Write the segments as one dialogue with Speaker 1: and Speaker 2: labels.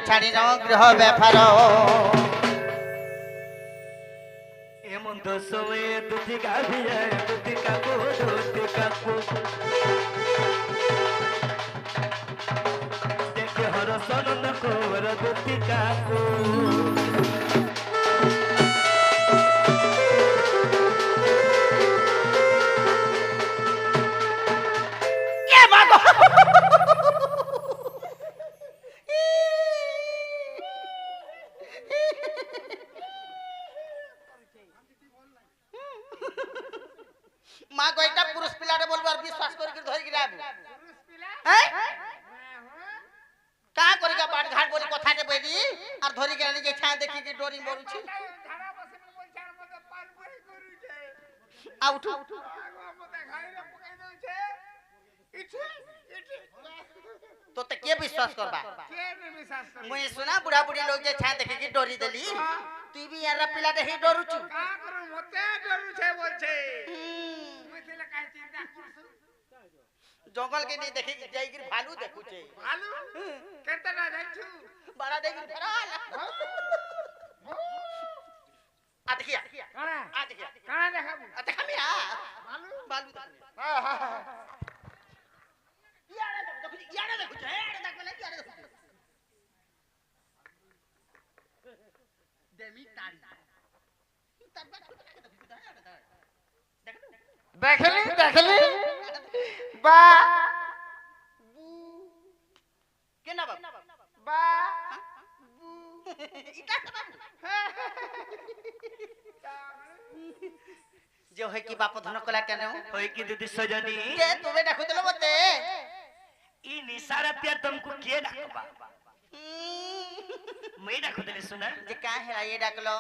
Speaker 1: ছাড়ি গ্রহ ব্যাপার
Speaker 2: এমন তো সময়ে দুটি গাভিয়া দুটি কাকু দুটি কাকু দেখে হর সনন কোর দুটি কাকু
Speaker 1: মা কয়টা পুরুষ পিলারে বলবো আর বিশ্বাস করে ধরে গিয়ে আবু হ্যাঁ কা করি গা বাট ঘাট বলি কথাতে বলি আর ধরি গেলি যে ছায়া দেখি যে ডরি মরুছি আউট तो ते के विश्वास करबा मुई सुना बुढ़ा बुढ़ी लोग जे छा देखे की डोरी देली तू भी यार पिला देही डरू छु
Speaker 3: का करू मते डरू छे बोल छे मुई तेले काई चिंता करसु
Speaker 1: जंगल के नहीं देखे जाई गिर भालू देखु छे
Speaker 3: भालू केते ना जाई छु
Speaker 1: बड़ा देखि फराल आ देखिया
Speaker 3: काना
Speaker 1: आ देखिया
Speaker 3: काना देखाबू
Speaker 1: आ देखा मिया
Speaker 3: भालू
Speaker 1: भालू
Speaker 3: हां हां
Speaker 1: यारे देखु छे यारे देखले यारे देखु देमी तारी
Speaker 3: देखली बा
Speaker 1: केना बाबू
Speaker 3: बा
Speaker 1: इटा बाबू जो है कि बाप धन कला केने
Speaker 2: होई कि दीदी सजनी
Speaker 1: के तुमे देखु देलो मते
Speaker 2: ई निसारत्या तुमको के डाकबा मैं डाक देले सुना
Speaker 1: जे का है ये डाकलो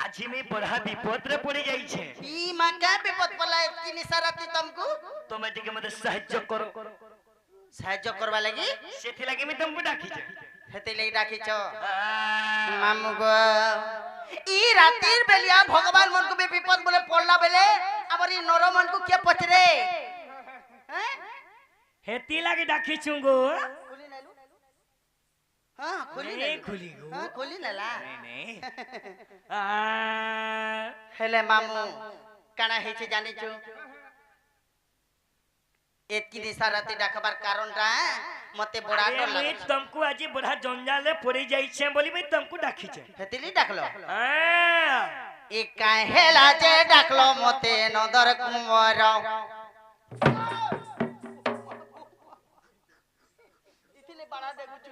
Speaker 2: আজি में बड़ा विपद रे पड़ी जाई छे
Speaker 1: ई मां का विपद पला कि निसारती तुमको
Speaker 2: तुम टिके मते साहाय्य करो
Speaker 1: साहाय्य करबा लागि
Speaker 2: सेथि लागि मैं तुमको डाकी छे
Speaker 1: हेते लई डाकी छ मामू गो ई रातिर बेलिया भगवान मन को भी विपद बोले पड़ला बेले हमर ई नर मन को के पचरे हैं
Speaker 2: हेती लागि डाकी छुगो
Speaker 1: खुली नेलु हां खुली
Speaker 2: नहीं खुली गो
Speaker 1: हां खुली नेला
Speaker 2: नहीं
Speaker 1: हेले मामू काना हेचे जानि छु एतकी निसारती डाकबार कारणटा मते बड़ा डर
Speaker 2: मैं
Speaker 1: लागे
Speaker 2: तुमको आज बड़ा जंजाले पड़ी जाई छे बोली मैं तुमको डाकी छे
Speaker 1: हेतिली डाकलो
Speaker 2: हां
Speaker 1: ए काहेला जे डाकलो मते नदर कुंवर इथिले बड़ा देखु छु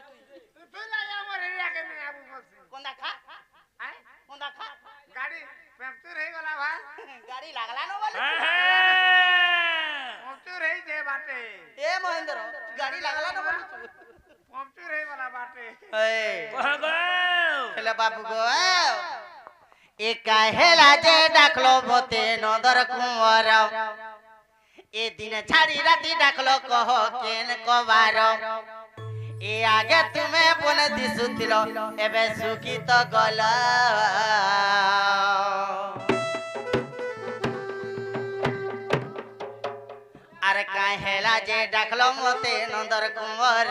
Speaker 1: तू
Speaker 3: तुला या मोर एरिया के में आबू मत
Speaker 1: कोंदा खा
Speaker 3: हाय
Speaker 1: कोंदा खा
Speaker 3: गाड़ी पंक्चर हे गला भा
Speaker 1: गाड़ी लागला न बोले
Speaker 3: पंक्चर हे जे बाटे
Speaker 1: ए महेंद्र गाड़ी लागला न बोले
Speaker 3: पंक्चर हे वाला बाटे
Speaker 1: ए
Speaker 2: कहगो
Speaker 1: हेले बाबू गो ए काहेला जे डाकलो मते नदर कुंवर ए दिन छाड़ी राती डाकलो कह केन कबार ए आगे तुम्हें बन दिसुतिलो एबे सुखी तो गल अरे काहेला जे डाकलो मते नंदर कुंवर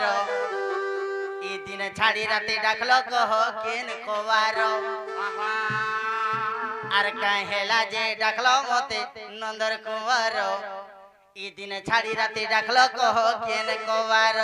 Speaker 1: ए दिन छाड़ी राती डाकलो कह केन कबार अरे काहेला जे डाकलो मते नंदर कुंवर ई दिन छाड़ी राती डाकलो कह केन कबार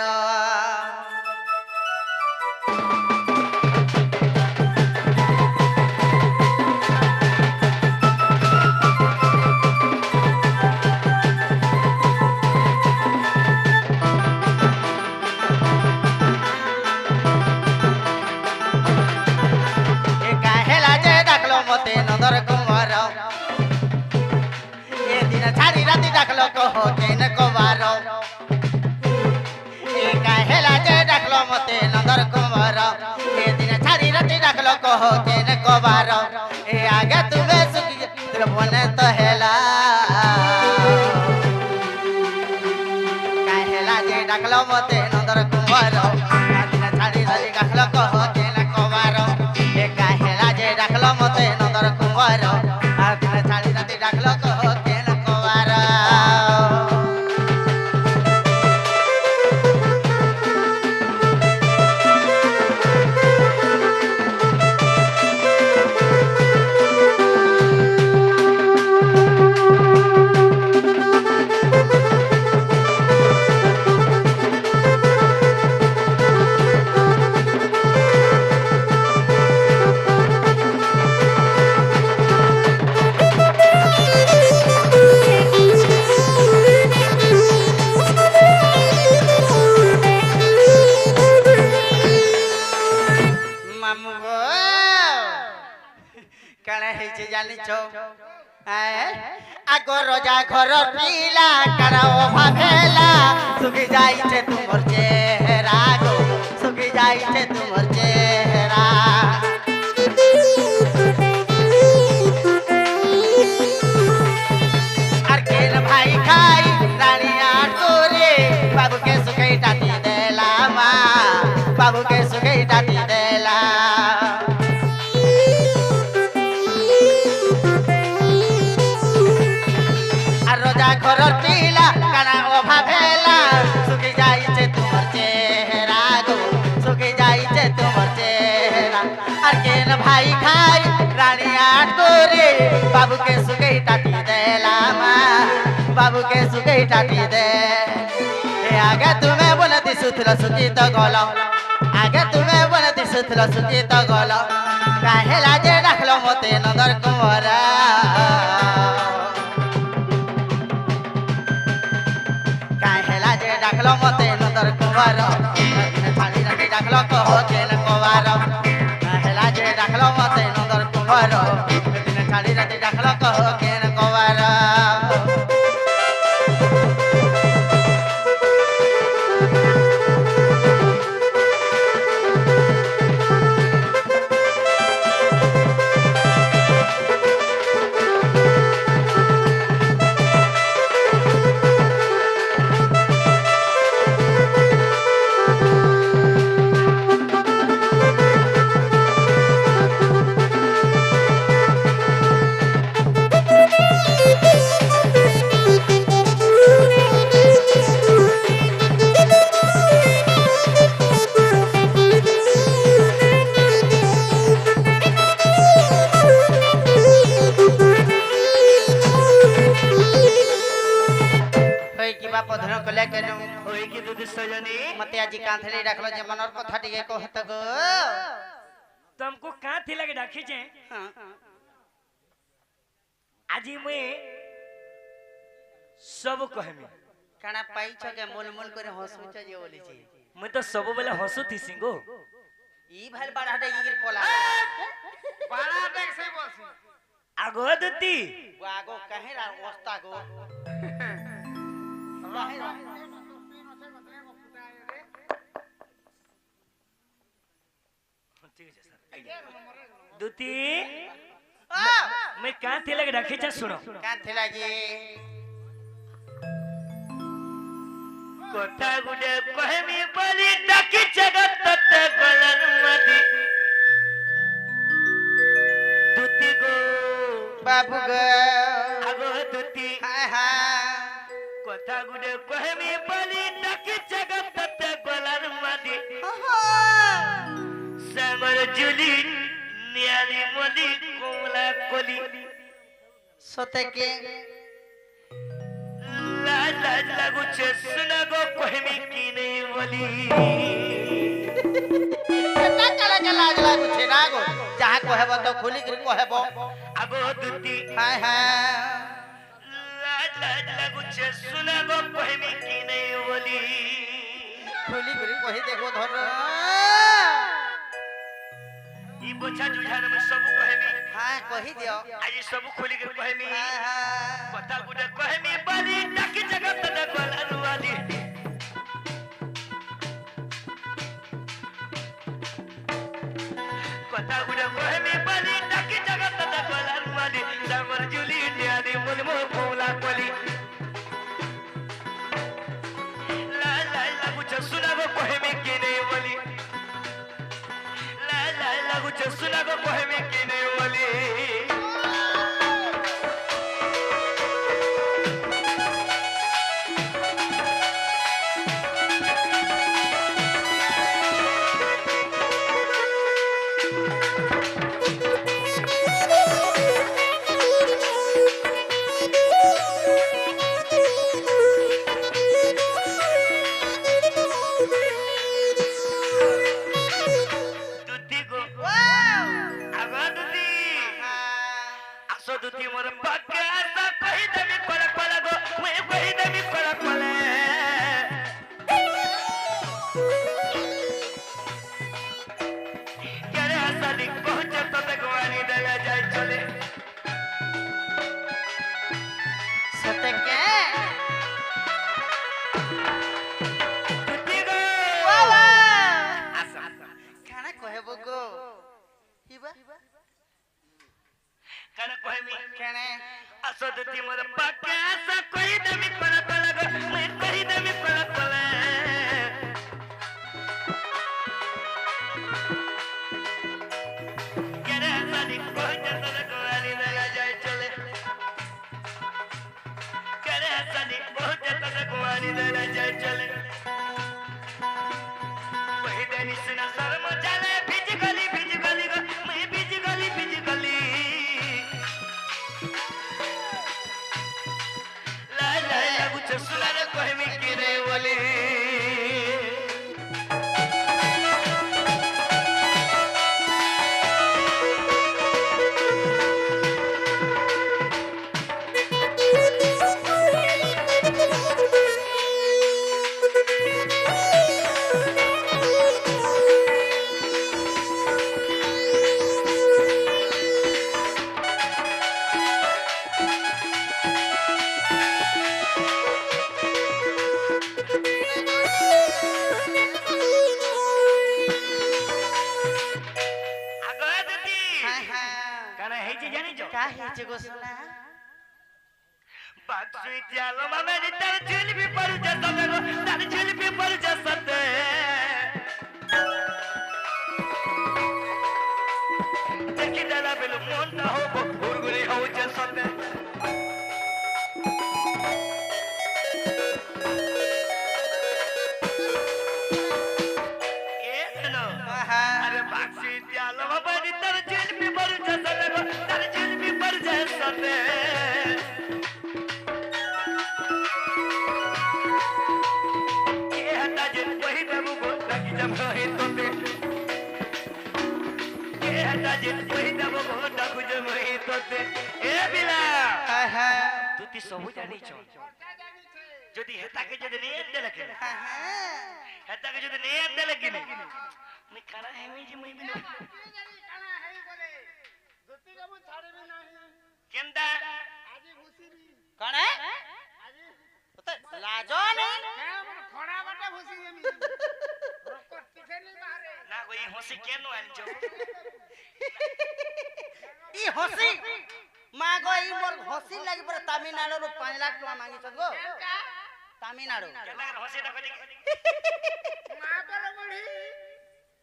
Speaker 1: ए काहेला जे डाकलो मते नंदर कुंवर ए दिन छाड़ी राती डाकलो कह केन कबार ए काहेला जे डाकलो मते नंदर कुंवर ए दिन छाड़ी राती डाकलो कह केन कबार ए आगे तुवे सुखी तेर बने तो हेला काहेला जे डाकलो मते नंदर कुंवर ए दिन छाड़ी राती डाकलो कह केन कबार ए काहेला जे डाकलो मते नंदर कुंवर आ दिन छाड़ी राती डाकलो कह केन कबार ହେଇଛି ଜାଣିଛ ଆଗ ରଜା ଘର ପିଲା କାରାଓ ଭାବେଲା ସୁଖି ଯାଇଛେ ତୁମର ଚେହେରା ଗো ସୁଖି ଯାଇଛେ ତୁମର ଚେହେରା আর কেন ভাই খাই রানিয়া তোরে বাবুকে সুখে ডাটি দেলা মা বাবুকে সুখে ডাটি দেলা আর রোজা ঘরর পিলা কানা অভাব হেলা সুখে যাইছে তোমার চেহারা গো সুখে যাইছে তোমার চেহারা আর কেন ভাই খাই রানিয়া তোরে বাবুকে সুখে ডাটি দেলা মা বাবুকে সুখে ডাটি দে আগে তুমি বলে দিশুথিল সুখী তো গল আগে তুমি বলে দিশুথিল সুখী তো গল কাহেলা যে ডাকলো মতে নদর কুমারা কাহেলা যে ডাকলো মতে নদর কুমার ছাড়ি রাখি ডাকলো কহ কেন কবার কাহেলা যে ডাকলো মতে নদর কুমার ছাড়ি রাখি ডাকলো কহ কেন কবার
Speaker 2: होई की दूध सजनी
Speaker 1: मते आजी कांथली रखलो जे मनर कथा टिके कहत गो
Speaker 2: तुमको कहाँ थी लगे डाकी जे आज मुए सब कहमी
Speaker 1: काना पाई छ के मोल मोल करे हंसु छ जे बोली छी
Speaker 2: मैं तो सब बेले हंसु थी सिंगो
Speaker 1: ई भाल बड़ा डे गिर पोला
Speaker 3: बड़ा देख से बसी
Speaker 2: आगो दुती
Speaker 1: आगो कहे रा ओस्ता गो कहे रा
Speaker 2: दुती मैं कहाँ थी लगे डाकी जा सुनो
Speaker 1: कांथे लागी
Speaker 2: कोठा गुडे कहमी बली डाकी जगत तते गलन मदी दुती गो
Speaker 1: बाबू गो
Speaker 2: आगो दुती
Speaker 1: हाय हाय
Speaker 2: कोठा गुडे कहमी बली डाकी जगत तते गलन मदी सागर जुली नियाली मोली कोमला कोली
Speaker 1: सोते के
Speaker 2: लाज लाज लागू छे सुना गो कहमी की नहीं बोली
Speaker 1: ता चला चला लागू छे ना गो जहां कहबो तो खुली कर कहबो
Speaker 2: आगो दुती
Speaker 1: हाय हाय
Speaker 2: लाज लाज लागू छे सुना गो कहमी की नहीं बोली
Speaker 1: खुली कर कहि देखो धर
Speaker 2: ई बोछा जुझार में सब कहमी
Speaker 1: हां कहि दियो
Speaker 2: आज सब खुली कर कहमी
Speaker 1: हाय हाय
Speaker 2: कथा गुडे कहमी बली डाकी जगत तते गलन वाली कथा गुडे कहमी बली डाकी जगत तते गलन वाली सागर जुली नियाली मुलमो कोमला कोली ला ला लागू छे सुना गो कहमी की नहीं बोली ला ला लागू छे सुना गो कहमी की नहीं बोली दुती गो आगो दुती आसो दुती मोर पक्के आसा कहि देबी कोला कोला गो मैं कहि देबी कोला कोला करे आसा दी पहुंचे तो तक वाली दया जाय चले
Speaker 1: कहबो गो हिबा
Speaker 2: कन कहमी
Speaker 1: केने
Speaker 2: असो दुती मोर पक्का सा कोई दमी कोला कोला गो मैं कोई दमी कोला कोला करे सादी कोई जतन कोली दला जाय चले करे सादी कोई जतन कोली दला जाय चले वही देनी सुना शर्म चले भिज गली गो मैं भिज गली ला ला ला कुछ सुना रे कहमी की रे बोले
Speaker 1: गो सुना
Speaker 2: बाक्षी चालो मामे तार झिल भी पड़ जा सते गो तार झिल भी पड़ जा सते देखि डाला बेलु मन ना हो गुरगुरी हो जा सते ए सुनो अरे बाक्षी चालो मामे तार झिल भी पड़ जा सते गो तार झिल भी पड़ जा सते तुती सबु जानी छ जदी हेता के जदी नहीं देले के हेता के जदी नहीं देले कि नहीं मैं खाना है मी जी मैं भी
Speaker 3: काना है बोले दुती के मु छाड़े भी नहीं
Speaker 2: केंदा
Speaker 3: आजी भूसीबी
Speaker 1: कणे
Speaker 3: आजी
Speaker 1: तो लाजो नहीं
Speaker 3: क्या मन खड़ा बाटा भूसी जेमी रोको टिफे नहीं मारे
Speaker 2: ना कोई होसी केनो आनजो
Speaker 1: ई हसी मागो ई मोर हसी लागि पर तमिलनाडु रो 5 लाख टका मांगी छ गो तमिलनाडु
Speaker 2: केना होसी त कति
Speaker 3: मां बोलो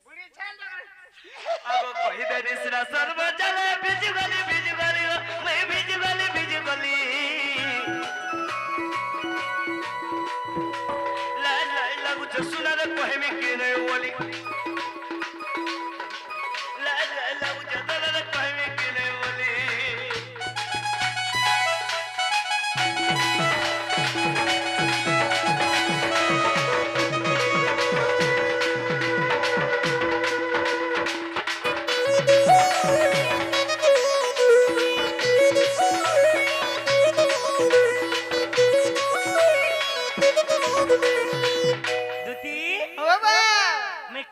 Speaker 3: बुढ़ी छाल लगा
Speaker 2: अब कहि दे दिसरा सर्व चले बिज गली मैं बिज गली ला ला लागु छ सुना रे कहमी के रे ओली ला ला लागु छ दर रे कहमी के रे ओली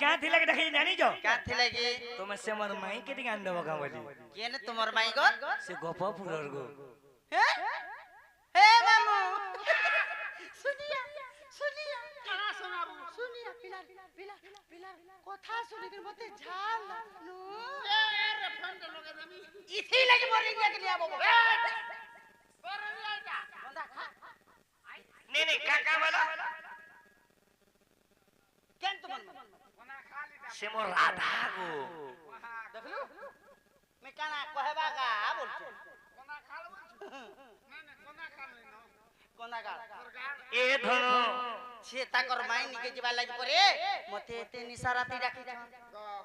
Speaker 2: क्या थी लगे देखी जानी जो
Speaker 1: क्या थी लगी
Speaker 2: तुम से मर माई के दिगान दबो का बोली
Speaker 1: केने तुमर माई गो
Speaker 2: से गोपा पुरर गो
Speaker 1: हे हे मामू सुनिया
Speaker 3: कहां सुनाबू
Speaker 1: सुनिया पिला কথা শুনি দিন মতে ঝাল নো
Speaker 3: ए रे फंड लगे जमी
Speaker 1: इसी लगी मोरिंग के लिए बाबू
Speaker 3: कर लिया
Speaker 1: बंदा खा
Speaker 2: नहीं काका वाला
Speaker 1: केन तुमन
Speaker 3: कोना खाली दा
Speaker 2: से मोर राधा गो
Speaker 1: देखलु मैं काना कहबा का बोलछ
Speaker 3: कोना खाल नहीं कोना खाल नहीं
Speaker 1: कोना का
Speaker 2: ए धनो
Speaker 1: से ताकर माई निके जिबा लागि परे मते एते निशा राती डाकी छ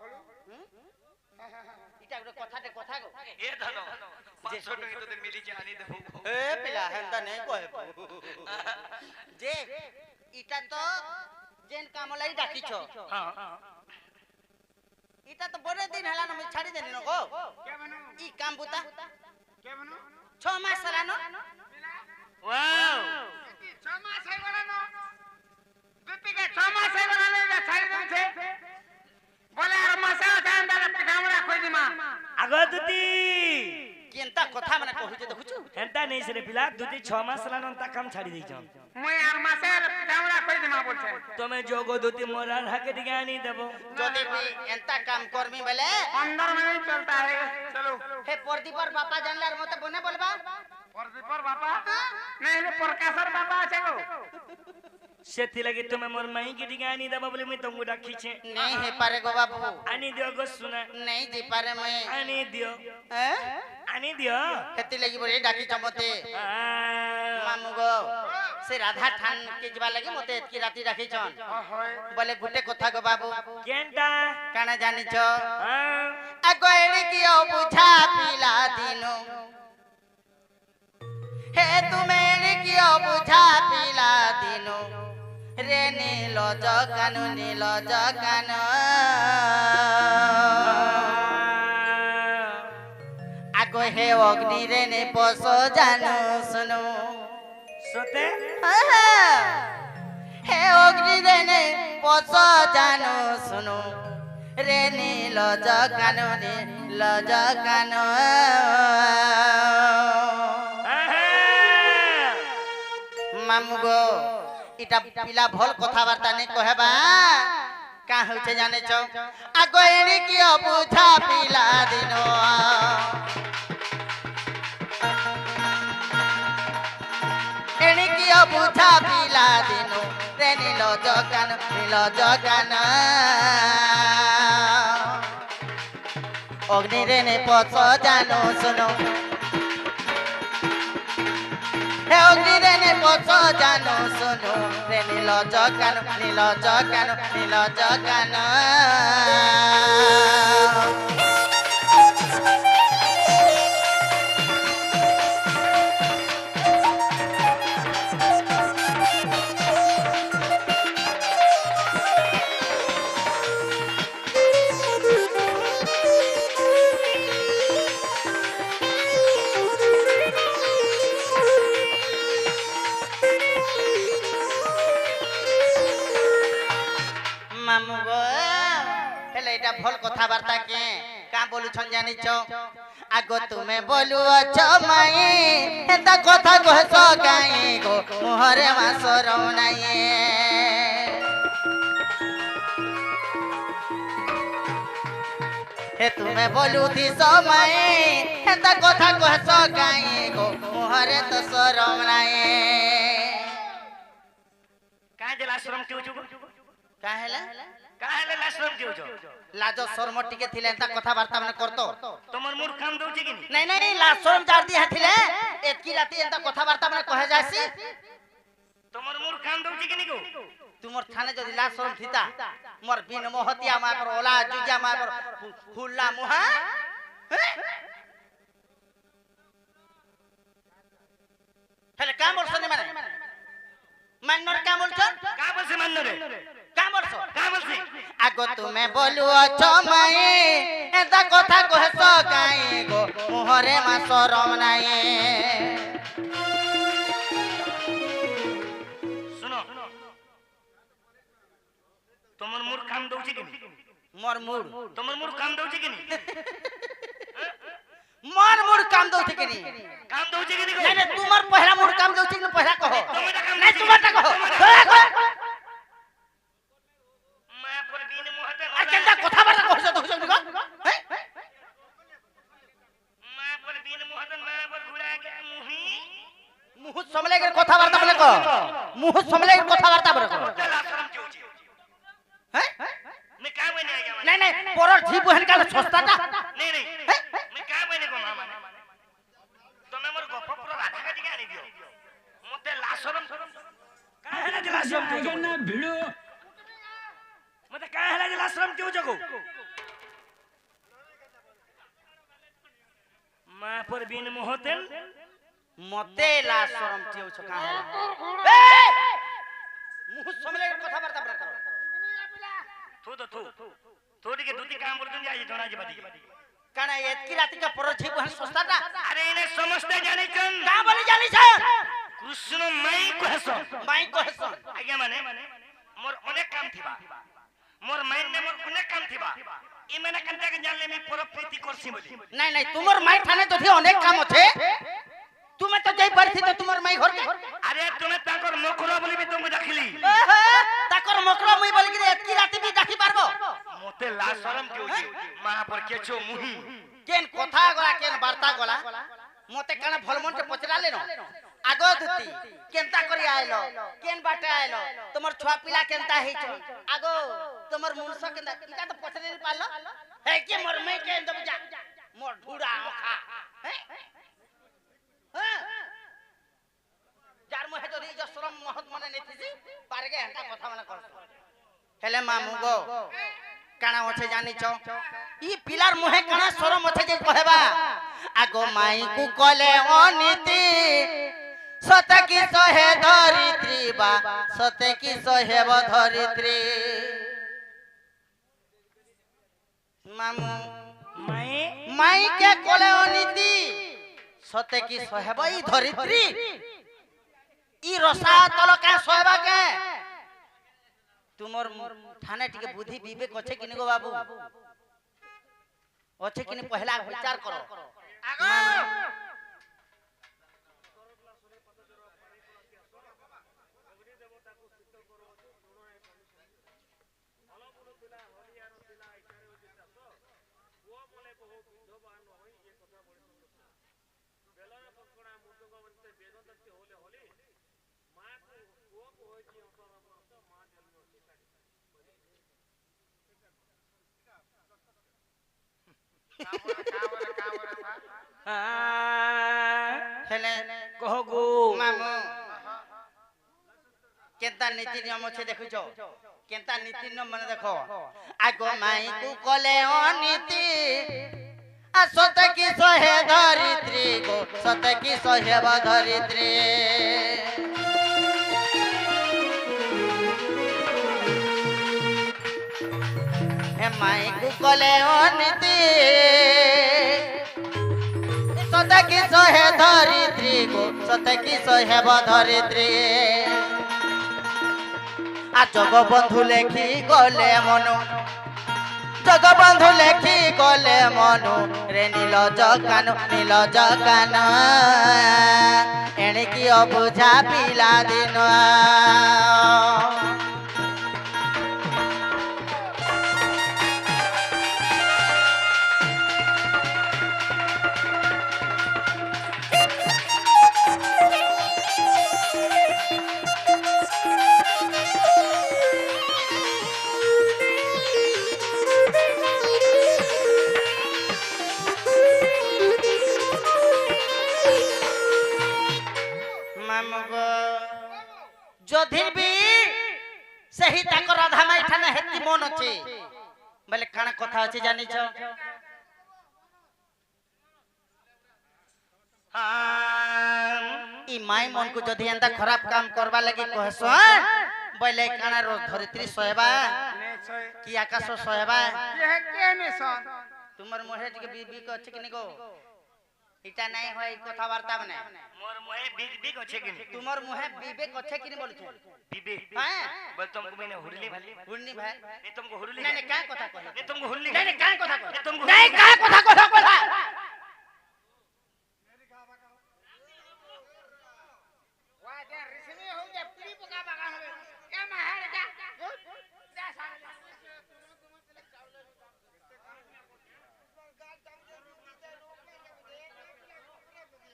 Speaker 3: हलु
Speaker 1: इटा কথা गो
Speaker 2: ए धनो 500 टका तो मिली जानी देबो
Speaker 1: ए पिला हेंदा नहीं कहबो जे इटा तो जेन काम लाई डाकी छ
Speaker 2: हां
Speaker 1: इटा तो बड़े दिन हला न छाड़ी देनी न गो
Speaker 3: क्या बनो
Speaker 1: ई काम बुता
Speaker 3: क्या बनो
Speaker 1: 6 मास हला न
Speaker 2: वाओ
Speaker 3: 6 मास है वाला न दुती के 6 मास है वाला ले छाड़ी दे छे बोले यार मसा चांदा रे पिठामड़ा खोई दिमा
Speaker 2: आगो दुती
Speaker 1: केनता কথা মানে কহুছে দেখুছু
Speaker 2: हेंता नहीं से रे पिला दुती 6 मास लान ता काम छाड़ी दै छ
Speaker 3: मैं यार मसा रे पिठामड़ा खोई दिमा মা বলছে
Speaker 2: তুমি জগদূতি মোরার হাকে দিকে আনি দেব
Speaker 1: যদি भी एंता काम करमी बेले
Speaker 3: 15 मिनट चलता है चलो
Speaker 1: हे प्रदीपर बापा जानलार मते बने बोलबा
Speaker 3: परदीपर बाबा नहीं ले प्रकाशर बाबा আছে গো
Speaker 2: সেতি লাগি তুমি মোর মাই কি দিকে আনি দেব বলে মই তুমি ডাকিছে
Speaker 1: नहीं है पारे गो बाबू
Speaker 2: আনি দিও গো শুনা
Speaker 1: नहीं जी पारे मैं
Speaker 2: আনি দিও
Speaker 1: हैं
Speaker 2: আনি দিও
Speaker 1: खेती लगी बोले डाकी चमते मामू गो से राधा ठान के जीवा लगी मते एतकी राती राखी छन
Speaker 3: হয়
Speaker 1: बोले गुटे कथा गो बाबू
Speaker 2: কেনটা
Speaker 1: काना जानि छ
Speaker 2: হ্যাঁ
Speaker 1: आगो एड़ी कियो बुझा पिला दिनो हे तुमे एड़ी कियो बुझा पिला दिनो रे नील जगानो आगो हे अग्नि रे ने पसो जानो सुनो
Speaker 2: সতে
Speaker 1: हे अग्नि रे ने पसो जानो सुनो रे नील जगानो मामू गो इटा पिला भल कथाबार्ता नहीं कहबा का होचे जाने छ आगो एड़ी की बुझा पिला दिनो एड़ी की बुझा पिला दिनो रे नील जगान अग्नि रे ने पछ जानो सुनो हे अग्नि रे ने पछ जानो सुनो रे नील जगान मामू गो हेले एटा भल कथाबार्ता के का बोलु छन जानि छ आगो तुमे बोलु छ माई एता कथा कहस गाई गो मोहरे मा सरम नाई हे तुमे बोलु थी समय एता कथा कहस गाई गो मोहरे तो सरम नाई
Speaker 2: কাজ লাশ্রম কেউ যুগ
Speaker 1: काहेला
Speaker 2: কাহেলে লাশ্রম কেউ যুগ
Speaker 1: लाजो शर्म टिके थिले एता कथाबार्ता माने करतो
Speaker 2: তোমার মুর কাম দউছি কি
Speaker 1: नहीं नहीं लाज शर्म जार दी हाथिले एतकी राती एता कथाबार्ता माने कहे जासी
Speaker 2: তোমার মুর কাম দউছি কি গো
Speaker 1: तुमर थाने जदी लाज शर्म थिता मोर बिन मोहतिया मा कर ओला जुजिया मा कर फुल्ला मुहा हेले का बोलछने माने माननर का बोलछन
Speaker 2: কা বলছে মান্য রে
Speaker 1: का बोलछ
Speaker 2: কা বলছে
Speaker 1: आगो तुमे बोलु छ माई एता कथा कहस गाई गो मोहरे मा शरम नाई
Speaker 2: শুনো তোমার মুর কাম দউছি কি
Speaker 1: मोर मुड़
Speaker 2: তোমার মুর কাম দউছি কি
Speaker 1: मोर मुड़ काम दो ठीक नहीं
Speaker 2: কাম দউছি কি গো
Speaker 1: नहीं नहीं तुम्हार पहला मुड़ काम दो ठीक पहला कहो
Speaker 2: তোমারটা কাম
Speaker 1: नहीं तुम्हारটা कहो
Speaker 2: মা পর বিন মোহতে
Speaker 1: आ केंदा कथा बार्ता कहছ तो सब निको हैं
Speaker 2: মা পর বিন মোহতে মা পর ঘুরা के মুহি
Speaker 1: मुह समले के कथा बार्ता बोले को मुह समले के कथा बार्ता बोले को
Speaker 2: লাশ্রম কেউ জি
Speaker 1: हैं
Speaker 2: मैं का बने आ गया
Speaker 1: नहीं नहीं पोरर जी बहन का सस्ताटा
Speaker 2: नहीं नहीं मैं का बने को मामा তুমি মোর গপপুর রাধা কাটি আনি দিও মতে লাশরম কাহেলা যে লাশরম কেউ না ভিড়ো মতে কাহেলা যে লাশরম কেউ জগো মা পর বিন মোহতেন
Speaker 1: मते ला शरम थियो छ का है मुह समले के कथा बार्ता बोले को
Speaker 2: थू तो थू थोड़ी के दूती काम बोलते जाई जोना जी बादी
Speaker 1: काना एतकी राती का पोरर जी बहन सस्ताटा
Speaker 2: अरे इने समझते जाने चन
Speaker 1: का बोले जानी छ
Speaker 2: कृष्ण मई कहसो
Speaker 1: माई कहसन
Speaker 2: आज्ञा माने मोर अनेक काम थिबा मोर माइन ने मोर अनेक काम थिबा इ माने कंता के जानले मी पूरा प्रीति करसी बोली
Speaker 1: नहीं नहीं तुमर माई थाने तो थी अनेक काम छे तुम्हें तो जाई परथि तो तुमर माई घर के
Speaker 2: अरे तुम्हें ताकर मकरा बोली भी तुमको देखली
Speaker 1: ताकर मकरा मुई बोल के एतकी राती भी देखि पारबो
Speaker 2: मोते लाज शरम क्यों जी मां पर केछो मुही
Speaker 1: केन कथा गला केन वार्ता गला मोते काना भलमन के पचरा लेनो आगो दुती केनता करी आइलो केन बाटे आइलो तुमर छुआ पिला केनता हेचो आगो तुमर मुनसा केनता इका तो पचरे नहीं पालो हे के मोर मई के दब जा मोर ढूड़ा खा हैं जार मोहे जदी जो शरम महत मने नेथिसी पारगे हंता कथा मने कर हेले मामू गो काना ओछे जानी छ ई पिलार मुहे काना शरम ओछे जे कहबा आगो माई को कले अनीति सते की सहे धरित्री बा सते की सहे धरित्री मामू माई के कले अनीति सते की सहे ई धरित्री ई रसा तल का सहबा के तुमर थाने टिके बुद्धि विवेक अच्छे किने गो बाबू अच्छे किने पहला विचार करो
Speaker 3: आगो
Speaker 1: हेले
Speaker 2: कहो गो
Speaker 1: मामू केनता नीति नियम छे देखु छो केनता नीति नियम माने देखो आगो माई को कले अनीति आ सते की सहे धरित्री गो सते की सहे धरित्री हे माई को कले अनीति सते की सहे धरित्री गो सते की सहे धरित्री आ जगबंधु लेखी गले मनु जगबंधु लेखी गले मनु रे नील जगान एणे की अबुझा पिला दिन जोधिर भी सही ताको राधा माई ठाने हेती मन अछि बोले काना कथा अछि जानि छ ई माई मन को जदी एंता खराब काम करबा लगी कहसो बोले काना रो धरित्री सोहेबा की आकाश सोहेबा
Speaker 3: ये के ने सन
Speaker 1: तुमर मोहे के बीबी को अछि कि निको इटा नहीं होय कथा वार्ता बने
Speaker 2: मोर मोहे बिग अच्छे कि
Speaker 1: तुमर मोहे विवेक अच्छे कि नहीं बोल छ
Speaker 2: बिबे
Speaker 1: हां
Speaker 2: बोल तुमको मैंने हुरली भाई
Speaker 1: हुरनी भाई
Speaker 2: नहीं तुमको हुरली
Speaker 1: नहीं नहीं काय कथा कहला
Speaker 2: नहीं तुमको हुरली
Speaker 1: नहीं नहीं काय कथा कहला
Speaker 2: तुमको
Speaker 1: नहीं काय कथा कहला
Speaker 3: वा दे रिसनी हो जे पुरी पका बगा होवे ए महर जा जा सारे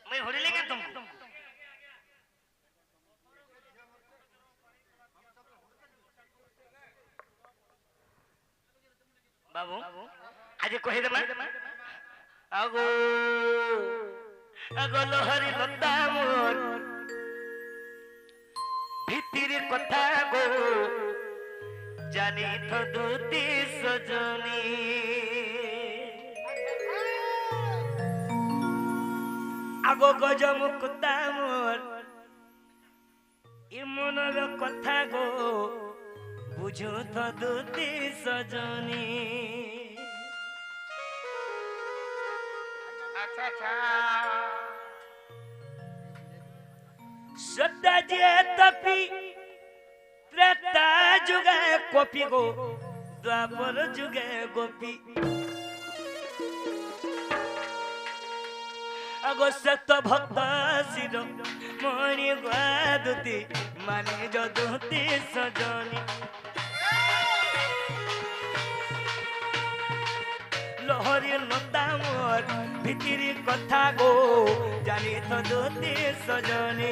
Speaker 2: मैं हुरली के तुमको बाबू आज कहि देमा आगो आगो लोहरी लता मोर ভিতির কথা গো জানি তো দুটি সজনী আগো গজমুক্তা মোর এ মনের কথা গো বুঝো তো দুটি সজনী
Speaker 3: अच्छा अच्छा
Speaker 2: सदा जे तपी त्रेता जुगे कोपी गो द्वापर जुगे गोपी আগস্ত ভক্ত শির মণি গাদুতি মানে যদুতি সজনী লহরি লতা মোর ভিতরি কথা গো জানি তো দুতি সজনী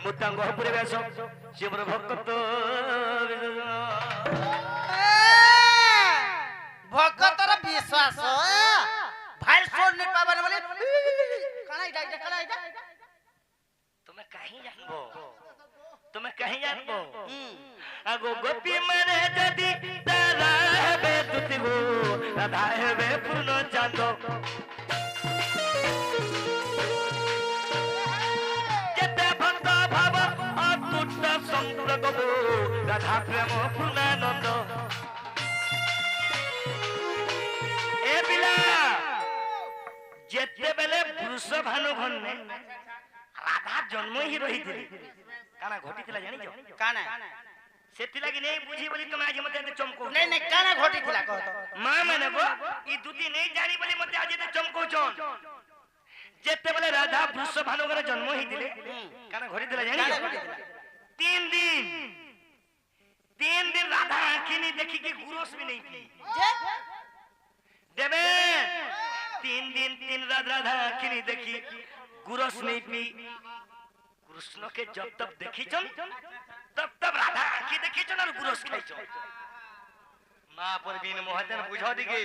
Speaker 2: মুতাঙ্গ পরিবেশ শিবর ভক্ত
Speaker 1: ভক্তর বিশ্বাস ভাই শোন পাবেন বলে কানাই ডাইটা
Speaker 2: তুমি কাহি জানবো আগো গোপী মানে যদি তারা হবে দুতি গো রাধা হবে পূর্ণ চাঁদ রাধা প্রেম পূর্ণানন্দ এ পিলা যেতেবেলে পুরুষ ভানু ঘন্নে রাধা জন্ম হি রহিଥିଲେ কানা ঘটিଥିଲା জানিছ
Speaker 1: কানা
Speaker 2: ସେଥିଲାଗି ନେଇ ବୁଝି ବୋଲି ତମେ ଆଜି ମତେ ଏତେ ଚମକଉଛ
Speaker 1: ନାଇଁ ନାଇଁ କାନା ଘଟିଥିଲା କହ ତ
Speaker 2: ମା ମାନେ ଗୋ ଇ ଦୁତି ନେଇ ଜାଣି ବୋଲି ମତେ ଆଜି ଏତେ ଚମକଉଛନ୍ ଯେତେବେଳେ ରାଧା ବୃଷ ଭାନୁଙ୍କର ଜନ୍ମ ହେଇଥିଲେ କାନା ଘଟିଥିଲା ଜାଣିଛ 3 दिन राधा आंखें नहीं देखी कि गुरोस भी नहीं पी देवे 3 दिन राधा आंखें नहीं देखी गुरोस नहीं पी कृष्ण के जब तब देखी चल तब राधा आंखें देखी चल और गुरोस खाई चल मां पर बिन मोहतन बुझा दिगे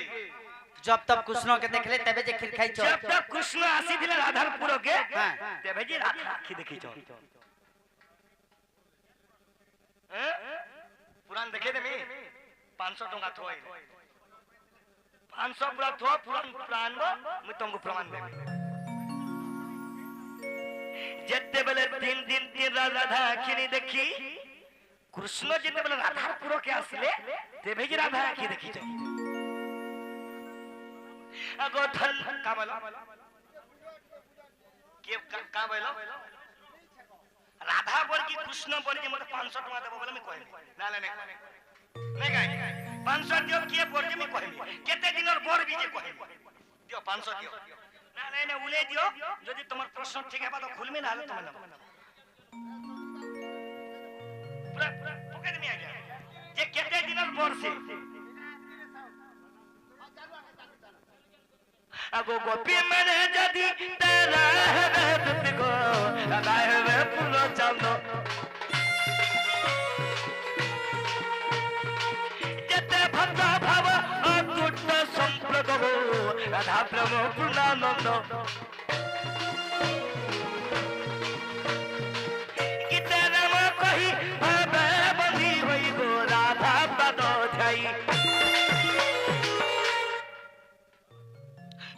Speaker 1: जब तब कृष्ण के देखले तबे जे खीर खाई छ
Speaker 2: जब तक कृष्ण आसी थिले राधापुर के तबे जे राधा आंखें देखी चल पुराण देखे दे मी 500 टंका थोई 500 पूरा थो पुराण पुराण मैं तुमको प्रमाण दे जत्ते बेले 3 राधा आखिनी देखी कृष्ण जत्ते बेले राधापुर के आसले तेबे जी राधा आखी देखी जाई अगो धन का बोलो के का बोलो राधा बोल की कृष्ण बोल के मते 500 टका देबो बोले मैं कहली ना नहीं गाय 500 दियो किए बोल के मैं कहली केते दिन और बोर भी जे कहली दियो 500 दियो ना नहीं उले दियो यदि तुम्हार प्रश्न ठीक है तो खुल में ना ले तुम ना पूरा पकड़ में आ गया जे केते दिन और बोर से अगो गोपी मने जदी तेरा है तुत को लगाए हुए पुरो चांदो जते भक्ता भाव अटूट संप्रग हो राधा प्रेम पूर्णानंद गीते नाम कही भावे बंधी होई गो राधा पद ध्याई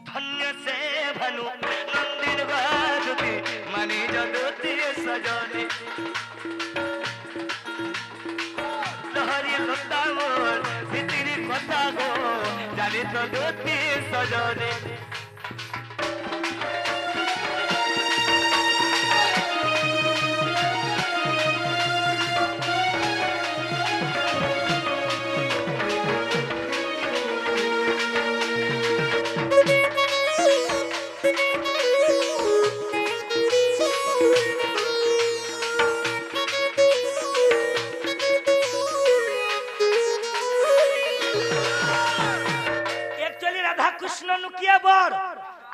Speaker 2: धन्य से भनु नंदिन बाजुती मनी जगती सजनी लहरी लता मोर भितरी कथा गो जानी तो ज्योति सजनी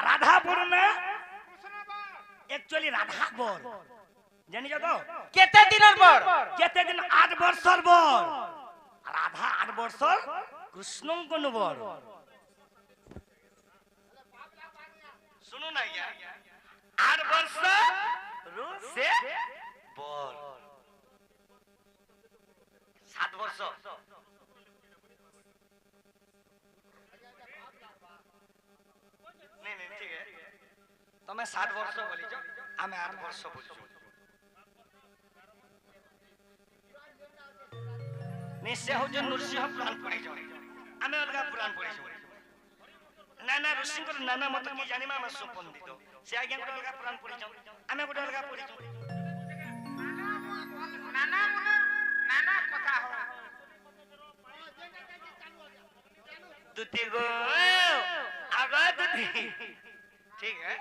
Speaker 2: राधा बोर में एक्चुअली राधा बोर जानी जातो
Speaker 1: केते दिनर बोर
Speaker 2: केते दिन 8 वर्षर बोर राधा 8 वर्षर कृष्ण को बोर सुनो ना यार 8 वर्ष रु से बोर 7 वर्ष তুমি 7 বর্ষ বলিছ আমি 8 বর্ষ বলছো নিশ্চয় হচ্ছে নৃসিংহ পুরাণ পড়িছ আমি অলগা পুরাণ পড়িছো নানা ঋষিঙ্কর নানা মত কি জানিমা আমি সুপন্দিত সে আজ্ঞা গোটে অলগা পুরাণ পড়িছ আমি গোটে অলগা পড়িছো
Speaker 3: নানা মনে নানা কথা हो
Speaker 2: দুতি গো আগা দুতি ঠিক है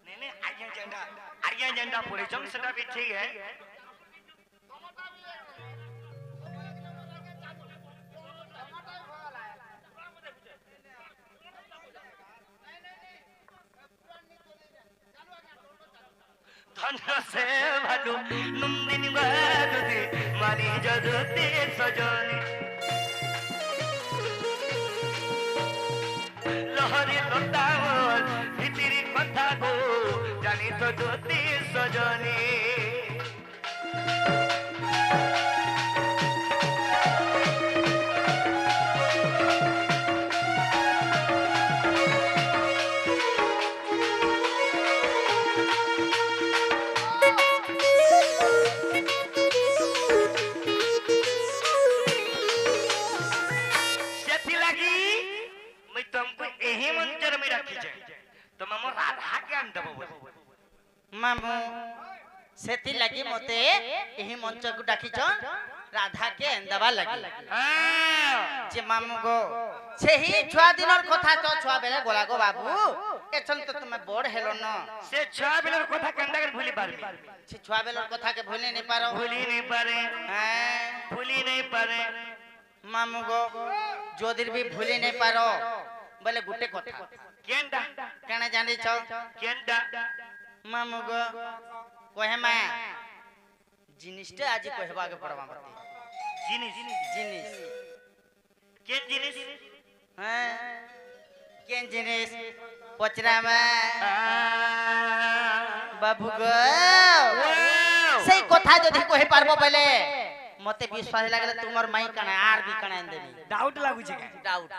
Speaker 2: नहीं नहीं आज्ञा झंडा पड़िछ सेटा भी ठीक है धन्य से भालू नंदिनी बादुदी मानी जदुती सजनी लहरी लतावल भितरी कथा गो जानी तो ज्योति सजनी
Speaker 1: मामू सेती लगी मते एही मंच को डाकिछ राधा के एंदाबा लगी जे मामू गो सेही छुआ दिनर कथा तो छुआ बेले गोला गो बाबू एचन तो तुमे बड़ हेलो न
Speaker 2: से छुआ बेलर कथा केंदा कर भूली पारबी
Speaker 1: से छुआ बेलर कथा के भूली नहीं पारो
Speaker 2: भूली नहीं पारे
Speaker 1: हैं
Speaker 2: भूली नहीं पारे
Speaker 1: मामू गो जोदिर भी भूली नहीं पारो बोले गुटे कथा
Speaker 2: केंदा
Speaker 1: केना जानि छ
Speaker 2: केंदा
Speaker 1: मामू गो कहे मा जिनिसटे आज कहबा के पड़बा मते
Speaker 2: जिनिस
Speaker 1: जिनिस
Speaker 2: केन जिनिस
Speaker 1: हैं केन जिनिस पचरा मा बाबू गो सेई कथा जदी कहि पारबो पहले मते विश्वास लागले तुमर माई कना आर भी कना देबी
Speaker 2: डाउट लागु छै
Speaker 1: डाउट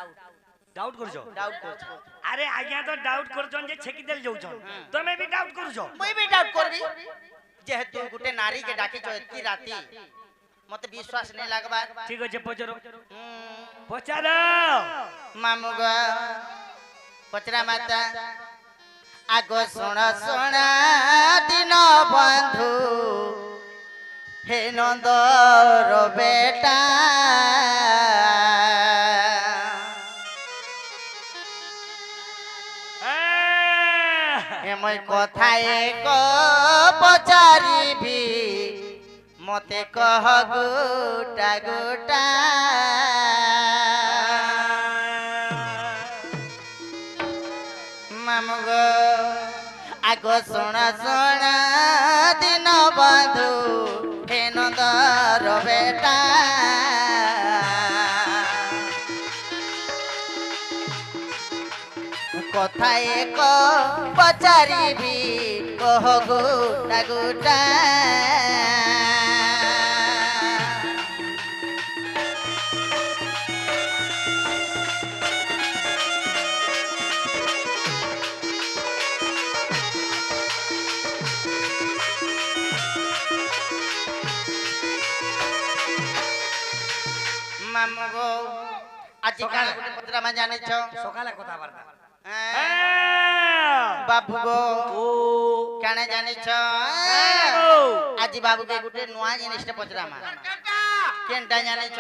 Speaker 2: डाउट करछो
Speaker 1: डाउट करछो
Speaker 2: अरे आज्ञा तो डाउट करछन जे छेकी देल जाउछन तमे भी डाउट करछो
Speaker 1: मैं भी डाउट करबी जेहेतु गुटे नारी के डाकी छ एती राती मते विश्वास नहीं लागबा
Speaker 2: ठीक अछि पचरो पचारो
Speaker 1: मामू गो पचरा माता आगो सुना सुना दिन बंधु हे नंदर बेटा मैं कथा एक पचारी भी मते कह गोटा गोटा मामू गो आगो सुना सुना दिन बंधु हे नंदर बेटा कथा एक पचारी भी कह गोटा गोटा मामू गो आज काल पत्रा में जाने छ
Speaker 2: सकाले कथा वार्ता
Speaker 1: बाबू गो काने जाने छ आज बाबू के गुटे नुआ जिनिसटे पचरा मा केनटा जाने छ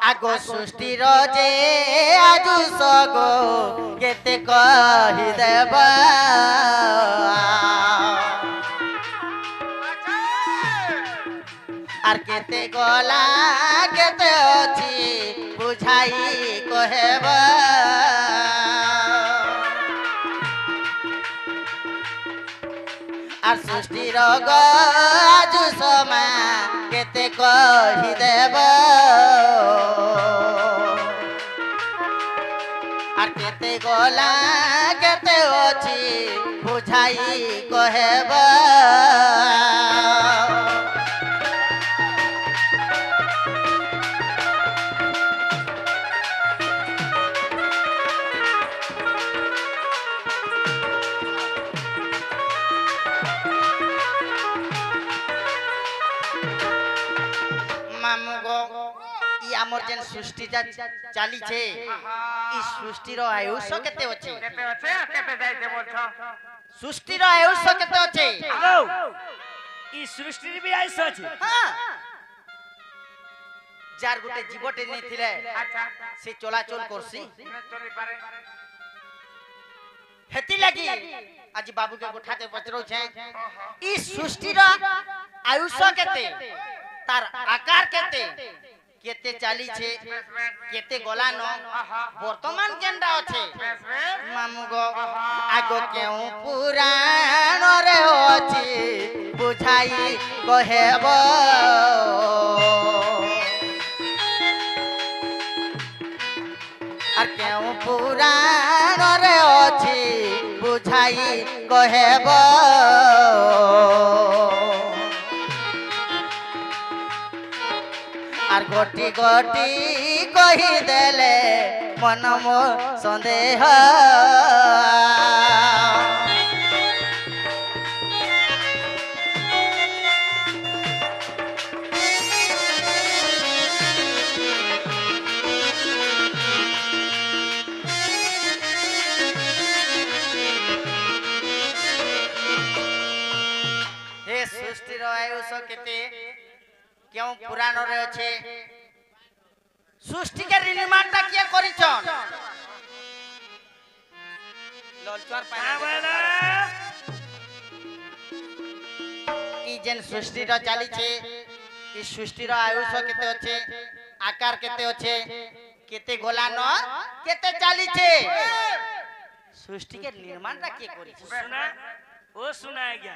Speaker 1: आगो सृष्टि जे आजु सगो केते कहि देबा आर केते गला केते अछि बुझाई कहबा आर सृष्टि रोग आजु समा केते कहि देब आर केते गला केते अछि बुझाई कहब আমার যেন সৃষ্টিটা চালিছে এই সৃষ্টির আয়ুষ কেতে আছে
Speaker 3: কেতে আছে কেতে যাইতে বলছো
Speaker 1: সৃষ্টির আয়ুষ কেতে আছে
Speaker 2: আগো ই সৃষ্টির বি আইস আছে
Speaker 1: হ্যাঁ যার গোটে জীবটে নেইছিলে
Speaker 3: আচ্ছা
Speaker 1: সে চলাচল করছি
Speaker 3: চলি পারে
Speaker 1: হেতি লাগি আজি বাবুকে গোঠাতে পচরৌছে ই সৃষ্টির আয়ুষ কেতে তার আকার কেতে কেতে চালিছে কেতে গলান বর্তমান কেনটা আছে
Speaker 3: বেশ বেশ
Speaker 1: মামু গো আগ কেউ পুরাণ রে ଅଛି বুঝাই কহেব আর কেউ পুরাণ রে ଅଛି বুঝাই কহেব আর গোটি গোটি কহিদেলে মন মো সন্দেহ হে সৃষ্টির আয়ুষ কেতে কেউ পুরাণরে আছে সৃষ্টিকে নির্মাণটা কে করিছন ললচার
Speaker 2: আবালা
Speaker 1: ই যেন সৃষ্টির চালিছে এই সৃষ্টির আয়ুষ কেতে আছে আকার কেতে আছে কেতে গোলান কেতে চালিছে সৃষ্টিকে নির্মাণটা কে করিছে
Speaker 2: सुना ओ सुना आज्ञा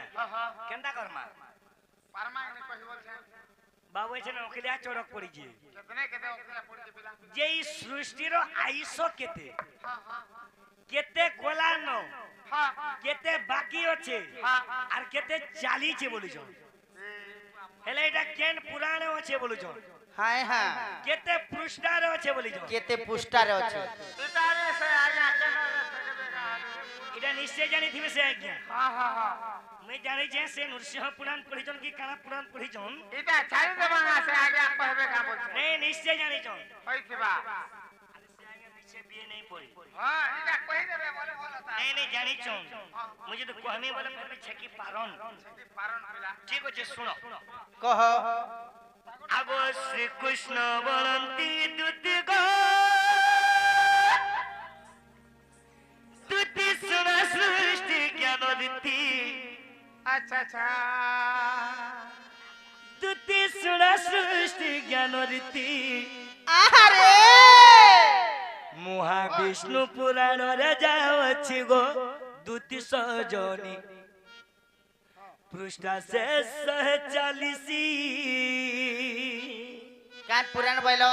Speaker 2: केनता करमा
Speaker 3: পারমা এনে কহি বলছেন
Speaker 2: बाबू एछन ओखलिया चोरक पड़ी जे
Speaker 3: কেতনে কেতে ওখানে পড়িছে পিলা
Speaker 2: जे ई सृष्टिर आयुष केते
Speaker 3: হ্যাঁ হ্যাঁ
Speaker 2: केते गोलान
Speaker 3: হ্যাঁ
Speaker 2: केते बाकी আছে
Speaker 3: হ্যাঁ
Speaker 2: আর কেতে চালিছে বলিছ হেলে এটা কেন পুরাণে আছে বলিছ
Speaker 1: হ্যাঁ হ্যাঁ
Speaker 2: কেতে পৃষ্ঠারে আছে বলিছ
Speaker 1: কেতে পুষ্টারে আছে
Speaker 3: পিতারে সে আয়া কেন রে সেকে দেখা
Speaker 2: এটা নিশ্চয় জানি থিবে সে আজ্ঞা
Speaker 3: হ্যাঁ হ্যাঁ হ্যাঁ
Speaker 2: মই জানি যে সে নরসিংহ পুরাণ পড়িছন কি কানা পুরাণ পড়িছন
Speaker 3: এটা ছাড়ি দেবা না সে আগে কহবে কা বলছে
Speaker 2: নে নিশ্চয় জানিছন
Speaker 3: হইছিবা
Speaker 2: সে আজ্ঞা নিশ্চয় বিয়ে নেই পড়ি
Speaker 3: হ্যাঁ এটা কহি দেবে বলে বলো তা
Speaker 2: नहीं नहीं जानी चो मुझे तो कहमे बोले फिर भी छकी पारन
Speaker 3: সেটি পারন পিলা
Speaker 2: ठीक আছে सुनो
Speaker 1: কহ
Speaker 2: আগো শ্রী কৃষ্ণ বলন্তি দুতি গো দুতি সুনা সৃষ্টি জ্ঞান রীতি
Speaker 3: আচ্ছা আচ্ছা
Speaker 2: দুতি সুনা সৃষ্টি জ্ঞান রীতি
Speaker 1: আরে
Speaker 2: মহাবিষ্ণু পুরাণ রে যাওছি গো দুতি সজনী পৃষ্ঠা শেষ 40
Speaker 1: কান পুরাণ বইল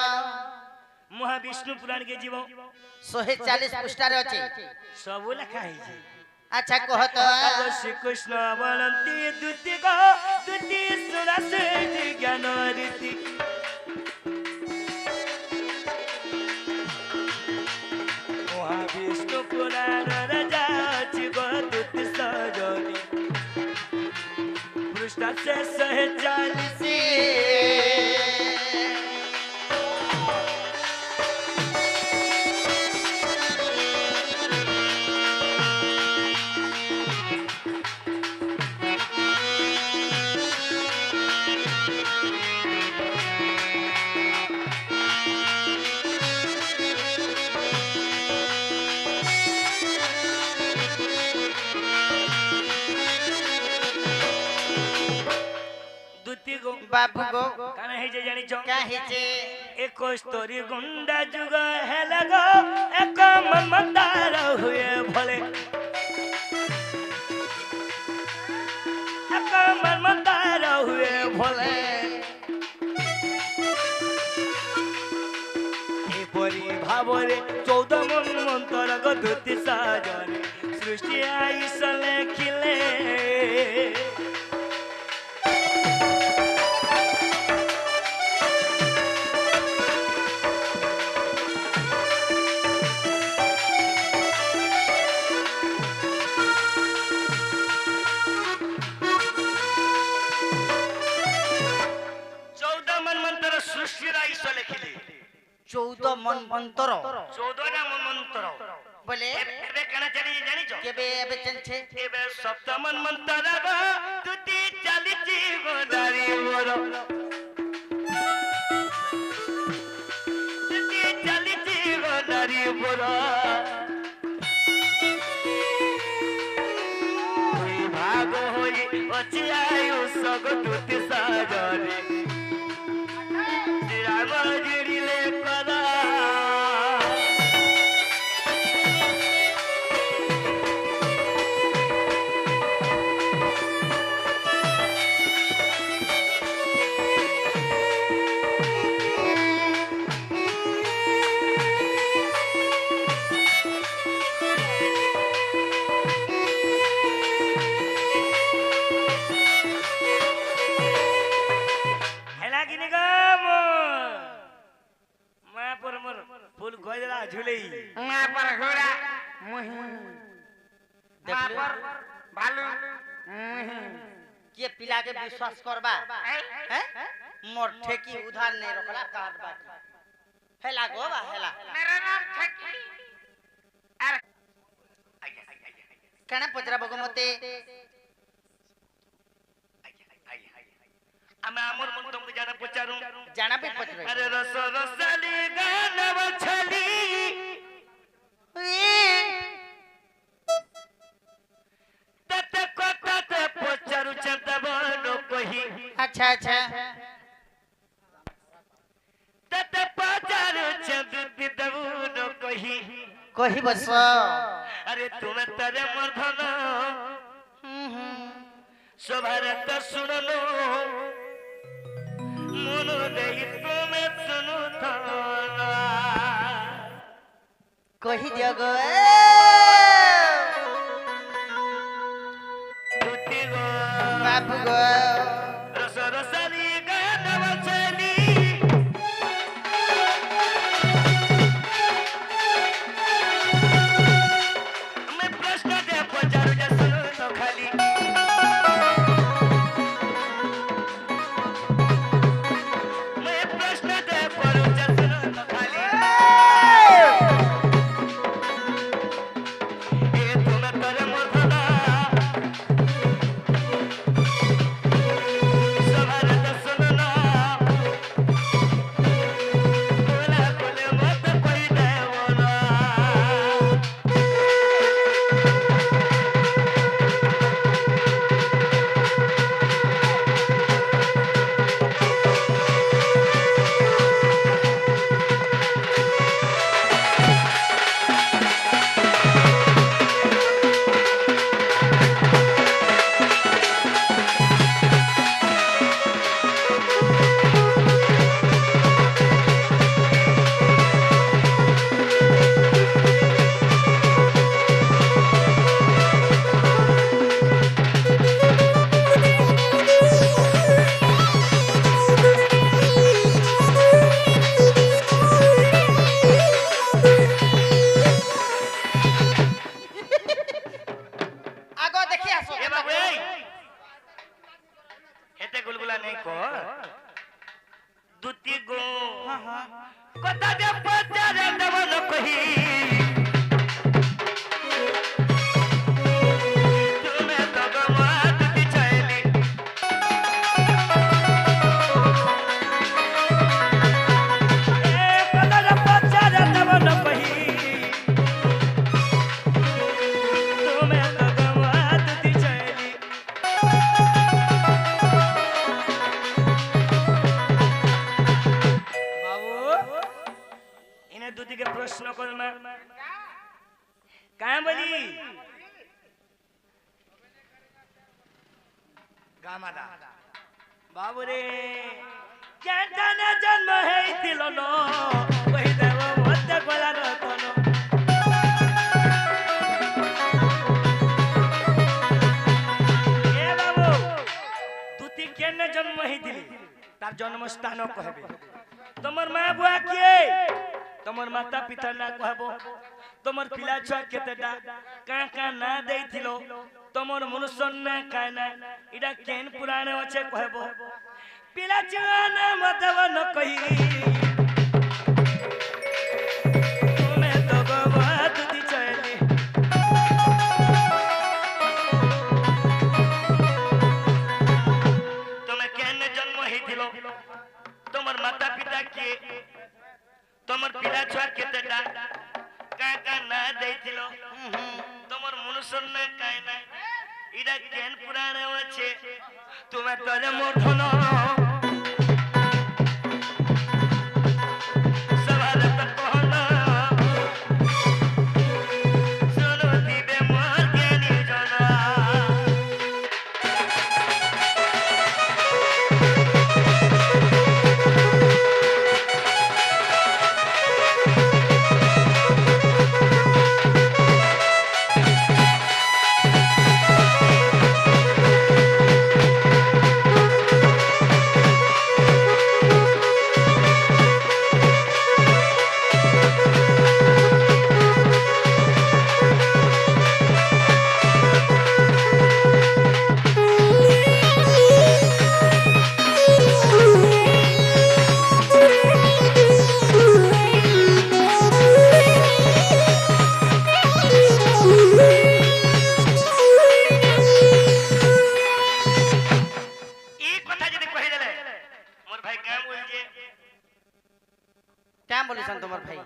Speaker 2: মহাবিষ্ণু পুরাণ কে জীব
Speaker 1: 140 পৃষ্ঠারে আছে
Speaker 2: সবু লেখা হয়েছে
Speaker 1: আচ্ছা কহ তো
Speaker 2: শ্রীকৃষ্ণ বলন্তি দুতি গো দুতি সুরা সৃষ্টি জ্ঞান রীতি মহাবিষ্ণু পুরাণ রে যাচ্ছি গো দুতি সজনী পৃষ্ঠা শেষ 40 দুতি গো
Speaker 1: বাবু গো
Speaker 2: কানে হইছে জানিছ
Speaker 1: কাহিছে
Speaker 2: এক স্তরী গুন্ডা যুগ হেলে গো এক মমতার হুয়ে ভলে এক মমতার হুয়ে ভলে এপরি ভাবরে 14 মন্ত্র গো দুতি সাজনে সৃষ্টি আইস লেখিলে
Speaker 1: মন্তর
Speaker 2: 14টা মন্ত্র
Speaker 1: বলে
Speaker 2: এবে কেন জানি জানিছো
Speaker 1: কেবে এবে চেনছে
Speaker 2: এবে সপ্তম মন্ত্র গো দুটি চালিছি গোদারি মোর দুটি চালিছি গোদারি মোর দুই ভাগ হই অছি আয়ু সগ দুটি সাজরে শ্রীরাম জিড়িলে করা হেলা কিনে গম মা পর মোর ফুল গজরা ঝুলেই
Speaker 3: মা पर घोड़ा मुही मां
Speaker 1: देखलु
Speaker 3: पर भालू मुही
Speaker 1: के पिला के विश्वास करबा हैं मोर ठेकी उधार नहीं रखला काट बाकी हेला गो बा हेला
Speaker 3: मेरा नाम ठक्की अरे
Speaker 1: केना पचरा बगो मते
Speaker 2: আমি আমার মন তুমি জানা পচারু
Speaker 1: জানাবে পচরে
Speaker 2: আরে রস রসালি গানব ছলি তত কত পচারু চন্দব নো কহি
Speaker 1: अच्छा अच्छा
Speaker 2: তত পচারু চন্দ দিদবু নো কহি
Speaker 1: कही बस
Speaker 2: আরে তুমি তরে মর্ধন সভারত শুনলো মন দেই তুমি শুনু থানা
Speaker 1: कही दियो गो
Speaker 2: টুটি গো
Speaker 1: बाबू गो
Speaker 2: রস রসালি গানব ছলি मैं प्रश्न दे पचारू जा सुनो तो खाली मैं प्रश्न दे परू जा सुनो तो खाली ए तुम्हें तोरे मर्दना सवार तो सुनना बोला बोले मत कोई देवना
Speaker 1: आगो देखि आसो
Speaker 2: ए बाबू ए हेते गुलगुला नहीं को दुती गो
Speaker 1: हां हां
Speaker 2: कता दे पचारे देवन कही तुम्हें तो गमात बिछैली ए कता दे पचारे देवन कही तुम्हें तो गमात बिछैली बाबू इन्हें दूधी के प्रश्न कर मैं कहाँ बोली गामादा बाबू रे ज्ञान जन्म है तिलोनो वही देव मध्य गोला रतनो ए बाबू दूती केने जन्म है दिली तार जन्म स्थान कहबे तमर मां बुआ किए तमर माता पिता ना कहबो तमर पिला छुआ केतेटा का का ना देइथिलो तमर मनुष्य ना काय ना इडा केन पुराण আছে कहबो पिला छुआ ना मदव न कही নাই নাই এটা কেন পুরাণে আছে তুমি তরে মূর্ধন সবার তো কোন শুনো দিবে মোর জ্ঞানী জনা
Speaker 1: क्या बोलिसन तुम्हार भाई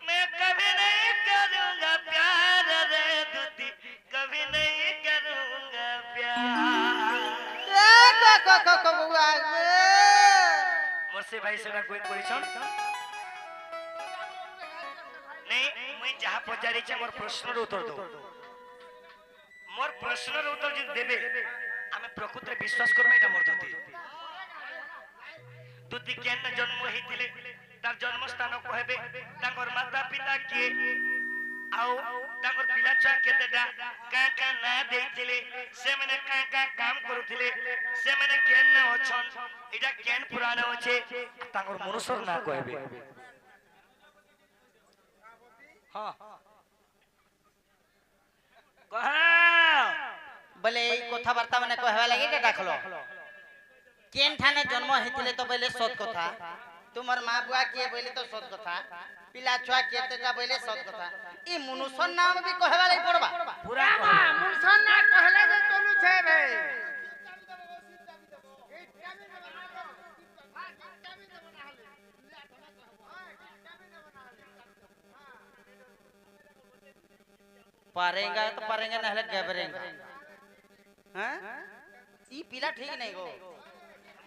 Speaker 2: मैं कभी नहीं करूंगा प्यार रे दूती कभी नहीं करूंगा प्यार मोरसे भाई से कोई क्वेश्चन नहीं मैं जहां पचारी छे मोर प्रश्नर उत्तर दो मोर प्रश्नर उत्तर जे देबे आमे प्रकृति विश्वास करबे এটা मोर दूती दूती केन जन्म हेतिले तार जन्म स्थान कहबे तांकर माता पिता के आउ तांकर पिला छुआ केतेटा का का ना देइतिले से माने का काम करूतिले से माने केन न अछन एटा केन पुराण होचे तांकर मनुष्यर ना कहबे हां कहा
Speaker 1: बोले कथा वार्ता माने कहवा लागि के डाकलो केन ठाने जन्म हेतिले तो बोले सत कथा तुमर मां बुआ के बोले तो सत कथा पिला छुआ केतेटा बोले सत कथा ई मनुष्य नाम भी कहवा लागि पड़बा
Speaker 2: पूरा
Speaker 3: मुनसन ना कहले जे तोनु छे बे
Speaker 1: पारेंगा तो पारेंगे नहीं घबरेंगे हां ई पिला ठीक नहीं गो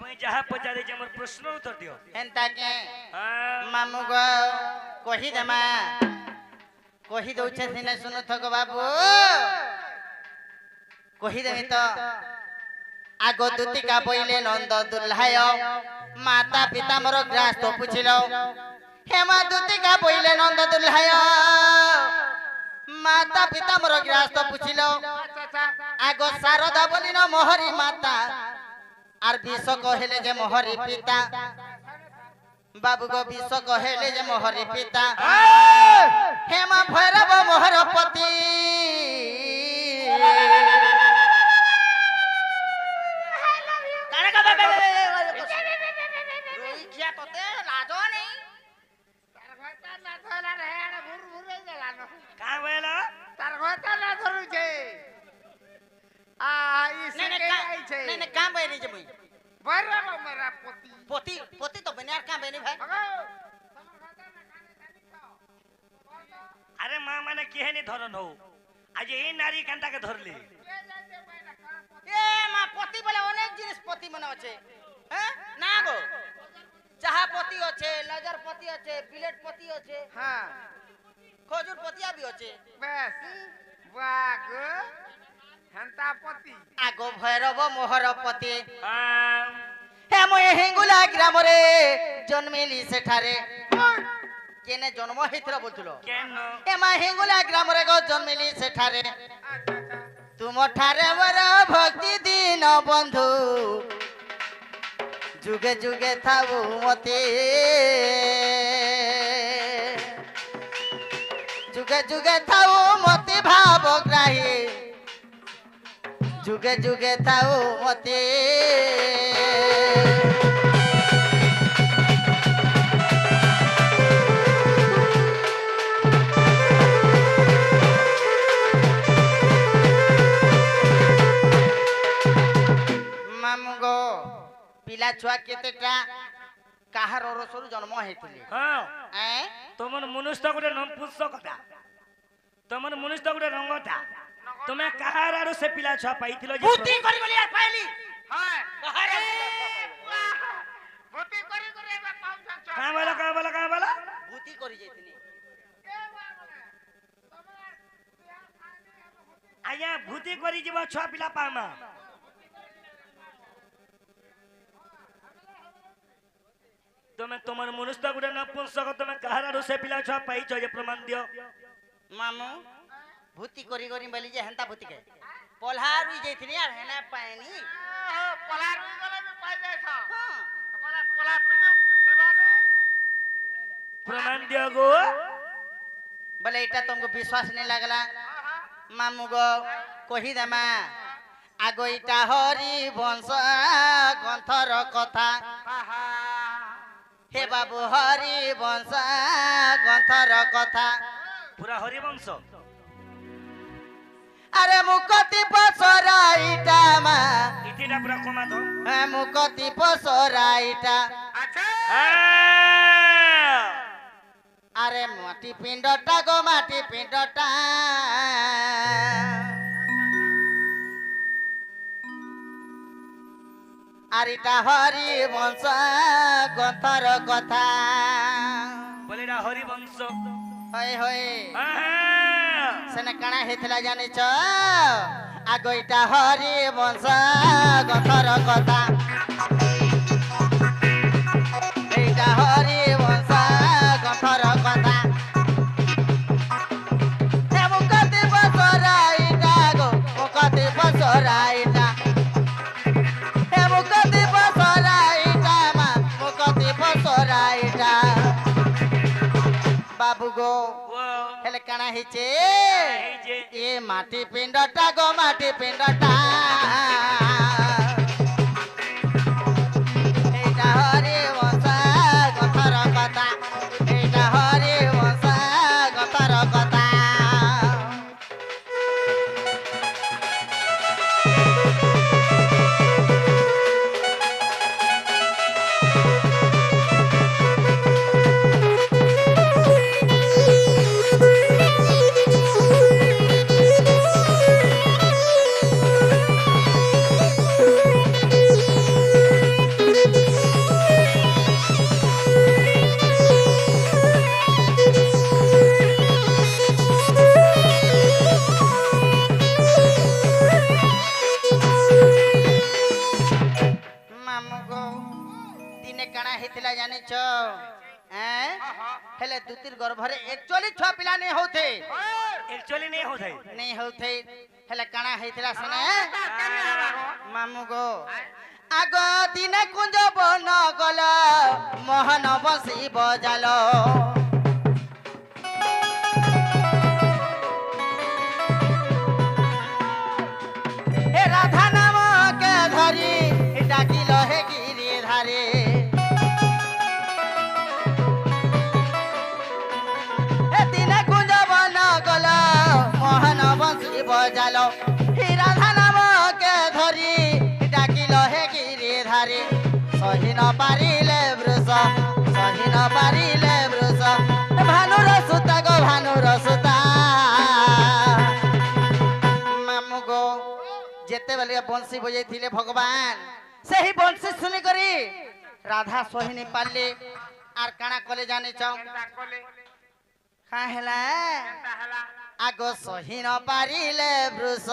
Speaker 2: मैं जहां पचारे जे मोर प्रश्न उत्तर दियो
Speaker 1: एंता के
Speaker 2: हां
Speaker 1: मामू गो कहि देमा कहि दउछे सिने सुनु थक बाबू कहि देमी तो आगो दुतिका बोइले नंद दुल्हाय माता पिता मोर ग्रास तो पुछिलो हेमा दुतिका बोइले नंद दुल्हाय माता पिता मोर ग्रास तो पुछिलो आगो शारदा बोली न मोहरी माता आर विष कहले जे मोहरी पिता बाबू गो विष कहले जे मोहरी पिता हेमा भैरव मोहर पति काने का बाबे रोई किया तोते लाजो नहीं
Speaker 3: तार घरता ना धोला रे आडे भुर भुर देला न
Speaker 2: का बोला
Speaker 3: तार घरता ना धरु छे आ इसे के आई छे
Speaker 1: नहीं काम बनी जे मुई
Speaker 3: भैरव मेरा पति
Speaker 1: पोती पोती तो बनियार काम बनी भाई
Speaker 3: भगो तमर घरता ना खाने खानी खाओ
Speaker 2: अरे मां माने केहनी धरन हो आज ए नारी कांटा के धरली
Speaker 3: ये जाते मैना का
Speaker 1: ए मां पोती बोले अनेक जिनिस पोती मने আছে हैं ना गो चाहा पोती আছে लजर पोती আছে बिलेट पोती আছে
Speaker 3: हां
Speaker 1: खजूर पोतिया भी আছে
Speaker 3: बस वागो हंता पति
Speaker 1: आगो भैरव मोहर पति
Speaker 2: हां
Speaker 1: हे मोए हिंगुला ग्राम रे जन्मिली सेठारे केने जन्म हेतिरा बोलथुलो
Speaker 2: केन
Speaker 1: ए मा हिंगुला ग्राम रे गो जन्मिली सेठारे तुम ठारे वर भक्ति दीन बंधु जुगे जुगे थाऊ मते जुगे जुगे थाऊ मते भाव ग्राही जुगे जुगे थाऊ मते मामुगो पिला छुआ केतेटा काहार रसरु जन्म हेतिले
Speaker 2: हां
Speaker 1: हैं
Speaker 2: तमन मनुष्य गोटे नाम पुष्य कथा ତମର ମନୁଷ୍ୟ ଗୋଟେ ରଙ୍ଗଟା ତମେ କାହାର ଆଡୁ ସେ ପିଲା ଛୁଆ ପାଇଥିଲ ଯେ
Speaker 1: ଭୂତି କରି କରି আর পাইলি
Speaker 3: হ্যাঁ
Speaker 2: କାହାର
Speaker 3: ভূতি করি করে এবার পাউছ
Speaker 2: কাঁ বলা
Speaker 1: ভূতি কৰি যাইতিনি
Speaker 2: ଆଜ୍ଞା ଭୂତି କରି ଯିବ ଛୁଆ ପିଲା ପାମା ତମେ ତମର ମନୁଷ୍ୟ ଗୋଟେ ନପୁଂସକ ତମେ କାହାର ଆଡୁ ସେ ପିଲା ଛୁଆ ପାଇଛ ଯେ ପ୍ରମାଣ ଦିଅ
Speaker 1: মামু ভূতি কৰি কৰি বলি যে হেন্তা ভূতি কে পলহার উই যাইতিনি আর হেনা পাইনি
Speaker 3: পলা রুই গলে মে পাই যাইছ
Speaker 1: হ্যাঁ
Speaker 3: পলা পলা পিটু থিবারে
Speaker 2: প্রমাণ দিও গো
Speaker 1: বলে এটা তোমাকে বিশ্বাস नहीं লাগলা মামু গো কহি দেমা আগ এটা হরি বংশ গ্রন্থর কথা হে বাবু হরি বংশ গ্রন্থর কথা
Speaker 2: পুরা হরিবংশ
Speaker 1: আরে মুকতি পসরাইটা মা
Speaker 2: ইতিটা পুরা কমা তো
Speaker 1: হ্যাঁ মুকতি পসরাইটা
Speaker 3: আচ্ছা
Speaker 1: আরে মাটি পিণ্ডটা গো মাটি পিণ্ডটা আর এটা হরি বংশ গ্রন্থর কথা
Speaker 2: বলে এটা হরিবংশ
Speaker 1: হয় হয় সেনে কাଣା হেতলা জানিছ আগ এটা হরি বংশ গ্রন্থর কথা এইটা হরি বংশ গ্রন্থর কথা হে মুকতি পসরাইটা গো মুকতি পসরাইটা হে মুকতি পসরাইটা মা মুকতি পসরাইটা বাবু গো হেলে কাଣା হিচে এ মাটি পিণ্ডটা গো মাটি পিণ্ডটা এইটা হরি বংশ গ্রন্থর কথা এইটা হরি বংশ গ্রন্থর কথা মামু গো দিনে কাଣା হেতলা জানিছ হ্যাঁ হেলে দুতির গর্ভরে একচুয়ালি ছয় পিলা নেই হউথে
Speaker 2: एक्चुअली नहीं होता है
Speaker 1: नहीं হউথে হেলে কাଣା হেতলা সনে মামু গো আগ দিনে কুঞ্জ বন গল মোহন বসি বজাল হে রাধা নামকে ধরি ডাকিল হে গিরি ধারে হে দিনে কুঞ্জ বন গল মোহন বংশী বজাল হে রাধা নামকে ধরি ডাকিল হে গিরি ধারে সহি ন পারিলে বৃষ সহি ন পারিলে বৃষ ভানুর সুতা গো ভানুর সুতা মামু গো যেতেবেলে বংশী বজাইଥିଲେ ভগবান ସେହି ବଂଶୀ ଶୁଣି କରି ରାଧା ସହି ନି ପାରିଲେ ଆର କାଣା କଲେ ଜାଣିଛ କାଁ ହେଲା ଆଗ ସହି ନ ପାରିଲେ ବୃଷ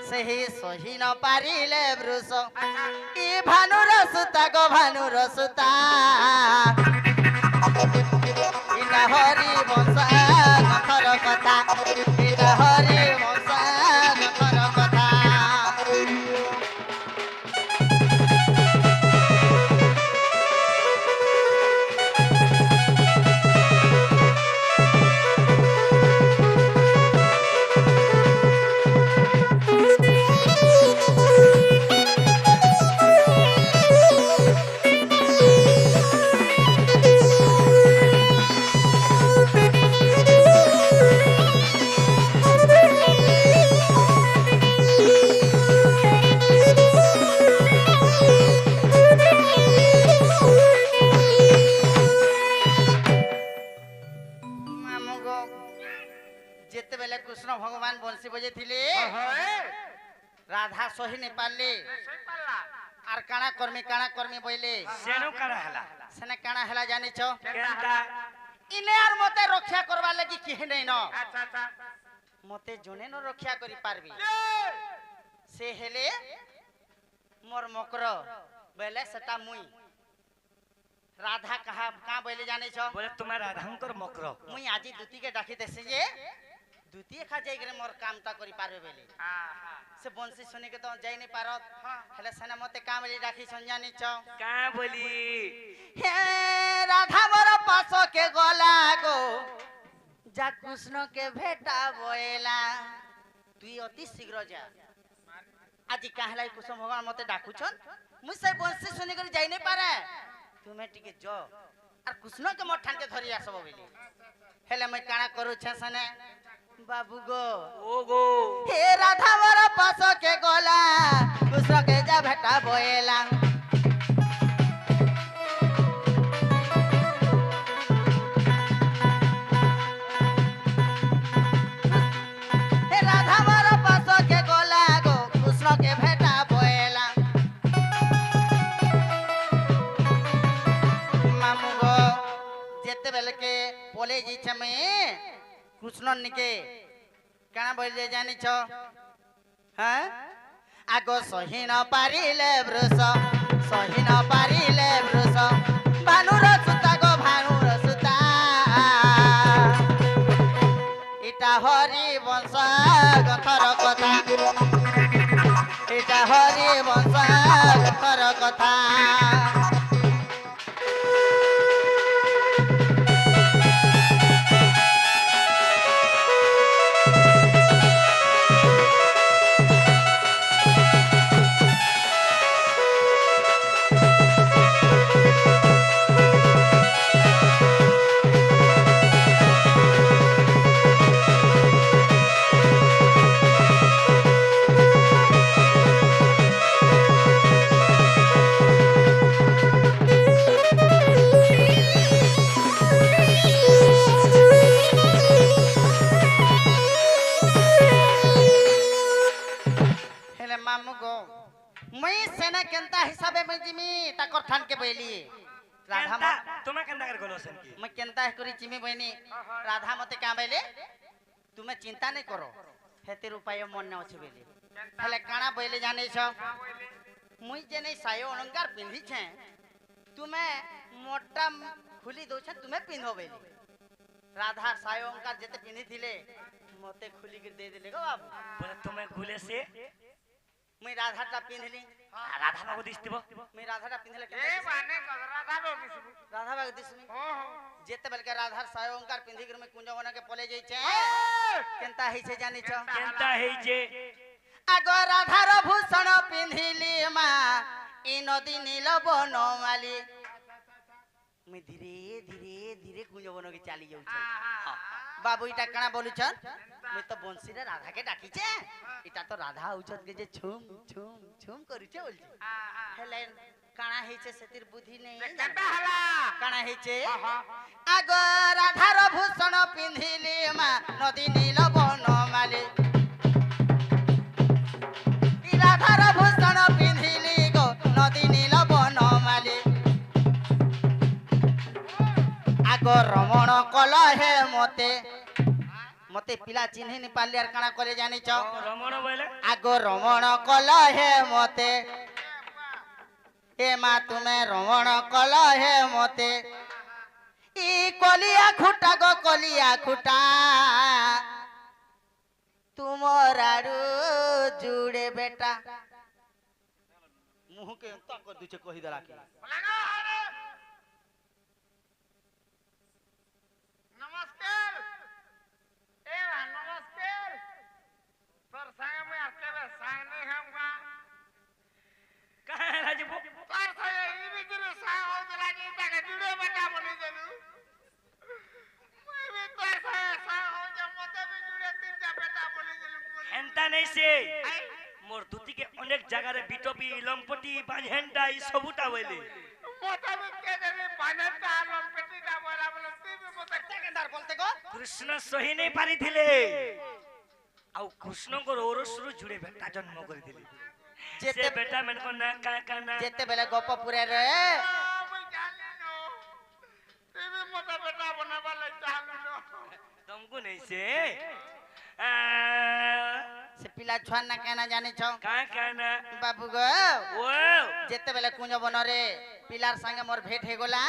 Speaker 1: ସେହି ସହି ନ ପାରିଲେ ବୃଷ ଇ ଭାନୁର ସୁତା ଗো ଭାନୁର ସୁତା ଇଟା ହରି ବଂଶ କଥର କଥା ଇଟା ହରି ବଂଶ କଥର କଥା जेते बेले कृष्ण भगवान बंसी बजेथिले
Speaker 3: ओहो ए
Speaker 1: राधा सही नहीं पारले
Speaker 3: सही पाला
Speaker 1: आर काना कर्मी बोले
Speaker 2: सेनो करा हला
Speaker 1: सेने काना हेला जानी छो
Speaker 2: केनता
Speaker 1: इने आर मते रक्षा करवा लगी केहे नहीं न
Speaker 3: अच्छा अच्छा
Speaker 1: मते जने न रक्षा करी पारबी
Speaker 3: ये
Speaker 1: से हेले मोर मकर बेले सटा मुई राधा कहा का बोले जाने छो
Speaker 2: बोले तुम्हारा राधांकर मकर
Speaker 1: मुई आजी दूती के डाकी देसे जे दूती खा जाई करे मोर कामटा करी पारबे बेले से बंसी सुनी के तो जाई नहीं पारत हेले सेना मते काम बोली डाकी संजानी छो
Speaker 2: का बोली
Speaker 1: हे राधा मोर पासो के गोला गो जा कृष्ण के भेटा बोएला तुई अति शीघ्र जा আজি কাহলাই কুসুম ভগবান মতে ডাকুছন মুই সেই বংশী শুনি করে যাই নাই পারে তুমি টিকে জ আর কৃষ্ণ কে মঠানকে ধরি আসব বলি হেলে মই কানা করুছে সনে বাবু গো
Speaker 2: ओ गो
Speaker 1: হে রাধা মোর পাস কে গলা কৃষ্ণ কে যা ভেটা বয়েলা হে রাধা মোর পাস কে গলা গো কৃষ্ণ কে ভেটা বয়েলা মামু গো যেতে বেলকে পলে যাইছে মে কৃষ্ণ নিকে কানা বলে জানিছ হ্যাঁ আগো সহিন পারিলে বৃষ সহিন পারিলে বৃষ ভানুর সুতা গো ভানুর সুতা এটা হরি বংশ গথর কথা এটা হরি বংশ গথর কথা हेले मामू गो मैं सेना केंता हिसाबे में जिमी ताकर ठान के बैली राधा
Speaker 2: केनता तुम्हें केनता कर गोलो सन की
Speaker 1: मैं केंता करी जिमी बहनी राधा मते का बैले तुम्हें चिंता नहीं करो हेतिर उपाय मन न अछि बेली हेले काना बैले जाने छ मुई जे नहीं सायो अलंकार पिंधी छे तुम्हें मोटा खुली दो छे तुम्हें पिंधो बेली राधा सायो अलंकार जेते पिंधी थिले मते खुली के दे देले गो बाबू
Speaker 2: बोले तुम्हें खुले से
Speaker 1: मैं राधाटा पिंधली
Speaker 2: राधा बाबू दिसतिबो
Speaker 1: मैं राधाटा पिंधले
Speaker 3: ए माने राधा लोग सुन
Speaker 1: राधा बाग दिसमी
Speaker 3: हो हो
Speaker 1: जेते बेलके राधार सायो ओंकार पिंधी कर में कुंजवना के पले जाई छे केनता हई छे जानि छ
Speaker 2: केनता है जे
Speaker 1: आगो राधार भूषण पिंधिली मा इ नदी नील बनमाली मैं धीरे धीरे धीरे कुंजवना के चाली जाऊ छ बाबू इटा कणा बोलु छन मैं तो बंसी रे राधा के डाकी छे इटा तो राधा उछत के जे छुम छुम छुम करू छे बोल छे हेले काना हई छे सेतिर बुद्धि नहीं
Speaker 3: केनता हला
Speaker 1: काना हई छे आगो राधार भूषण पिंधिली मा नदी नील बनमाली इ राधार भूषण पिंधिली गो नदी नील बनमाली आगो रमण कल हे मते मते पिला चिन्हि नि पाली आर काना करे जानि छ
Speaker 2: रमण बोले
Speaker 1: आगो रमण कल हे मते हे मा तुमे रमण कल हे मते इ कलिया खुटा गो कलिया खुटा तुमरारू जुड़े बेटा मुह के अंत कर दुचे कहि दला के
Speaker 3: लगा नमस्कार ए नमस्कार सर संग में अकेले संग नहीं हमका
Speaker 2: कहां है राजबू
Speaker 3: सर सर ई भी तेरे संग हो जला जी तक जुड़े बेटा बोली जलू मैं भी तो संग हो जब मते भी जुड़े तीनटा बेटा बोली जलू
Speaker 2: एंता नहीं से मोर दुती के अनेक जगह रे बिटोपी लंपटी बांझेंटा ई सबुटा बोले
Speaker 3: मोटा भी के जने बानता लंपेटी दा बोला बोला ती भी मते
Speaker 1: सेकेंडर बोलते गो
Speaker 2: कृष्ण सही नहीं पारी थिले आउ कृष्ण को ओरसरु जुड़े बेटा जन्म कर दिले
Speaker 1: जेते
Speaker 2: से बेटा मन को ना का ना
Speaker 1: जेते बेले गोपपुरे रे
Speaker 3: मुई जानी नो तेबे मते बेटा बनाबा ले चाहलु नो
Speaker 2: तुमको नहीं से
Speaker 1: से पिला छुआ ना कहना जाने छौ
Speaker 2: का ना
Speaker 1: बाबू गो
Speaker 2: ओ
Speaker 1: जेते बेले कुंज बनरे पिलार संगे मोर भेट हे गोला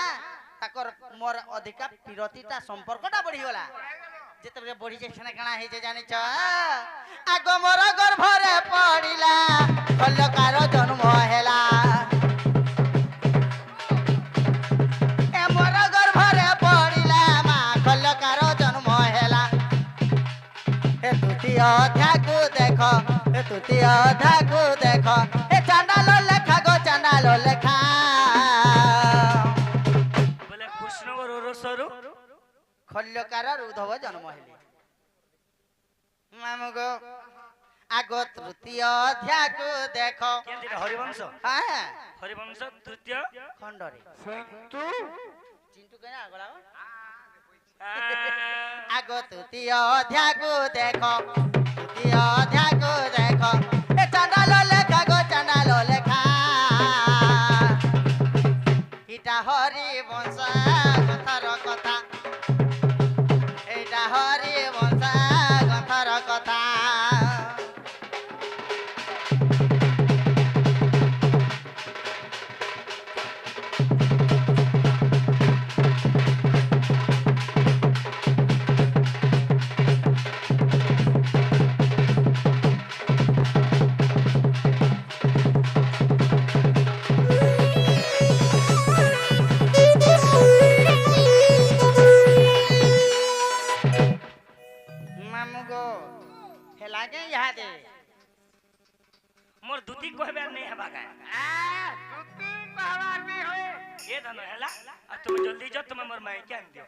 Speaker 1: ताकर मोर अधिका पिरतिता संपर्कटा बढ़ी गोला जेते बेले बढ़ी जे छने काना हे जे जाने छ आगो मोर गर्भरे पड़िला कल्लकार जन्म हेला ए मोर गर्भरे पड़िला मा कल्लकार जन्म हेला ए तुती अध्याकु देखो ए तुती अध्याकु देखो ए चांडाल लेखा गो चांडाल लेखा
Speaker 2: बोले कृष्ण को ओरसरु
Speaker 1: खल्यकार उद्धव जन्म हेले मामु गो आगो तृतीय अध्याकु देखो
Speaker 2: केंदी हरिवंश
Speaker 1: हां
Speaker 2: हरिवंश तृतीय
Speaker 1: खंडरे
Speaker 3: संतु
Speaker 1: चिंटू केना आगला
Speaker 2: आ,
Speaker 1: आगो तृतीय अध्याकु देखो तृतीय अध्याकु देखो ए चांडाल लेखा गो चांडाल लेखा इटा हरि वंश कथार कथा एटा हरि वंश कथार कथा मामू गो हेला के यहाँ दे
Speaker 2: मोर दुती कहबे नहीं हेबा का
Speaker 3: दुती कहवार नहीं होए
Speaker 2: ये धन हैला आ तुम जल्दी जा तुम मोर माई के आन दियो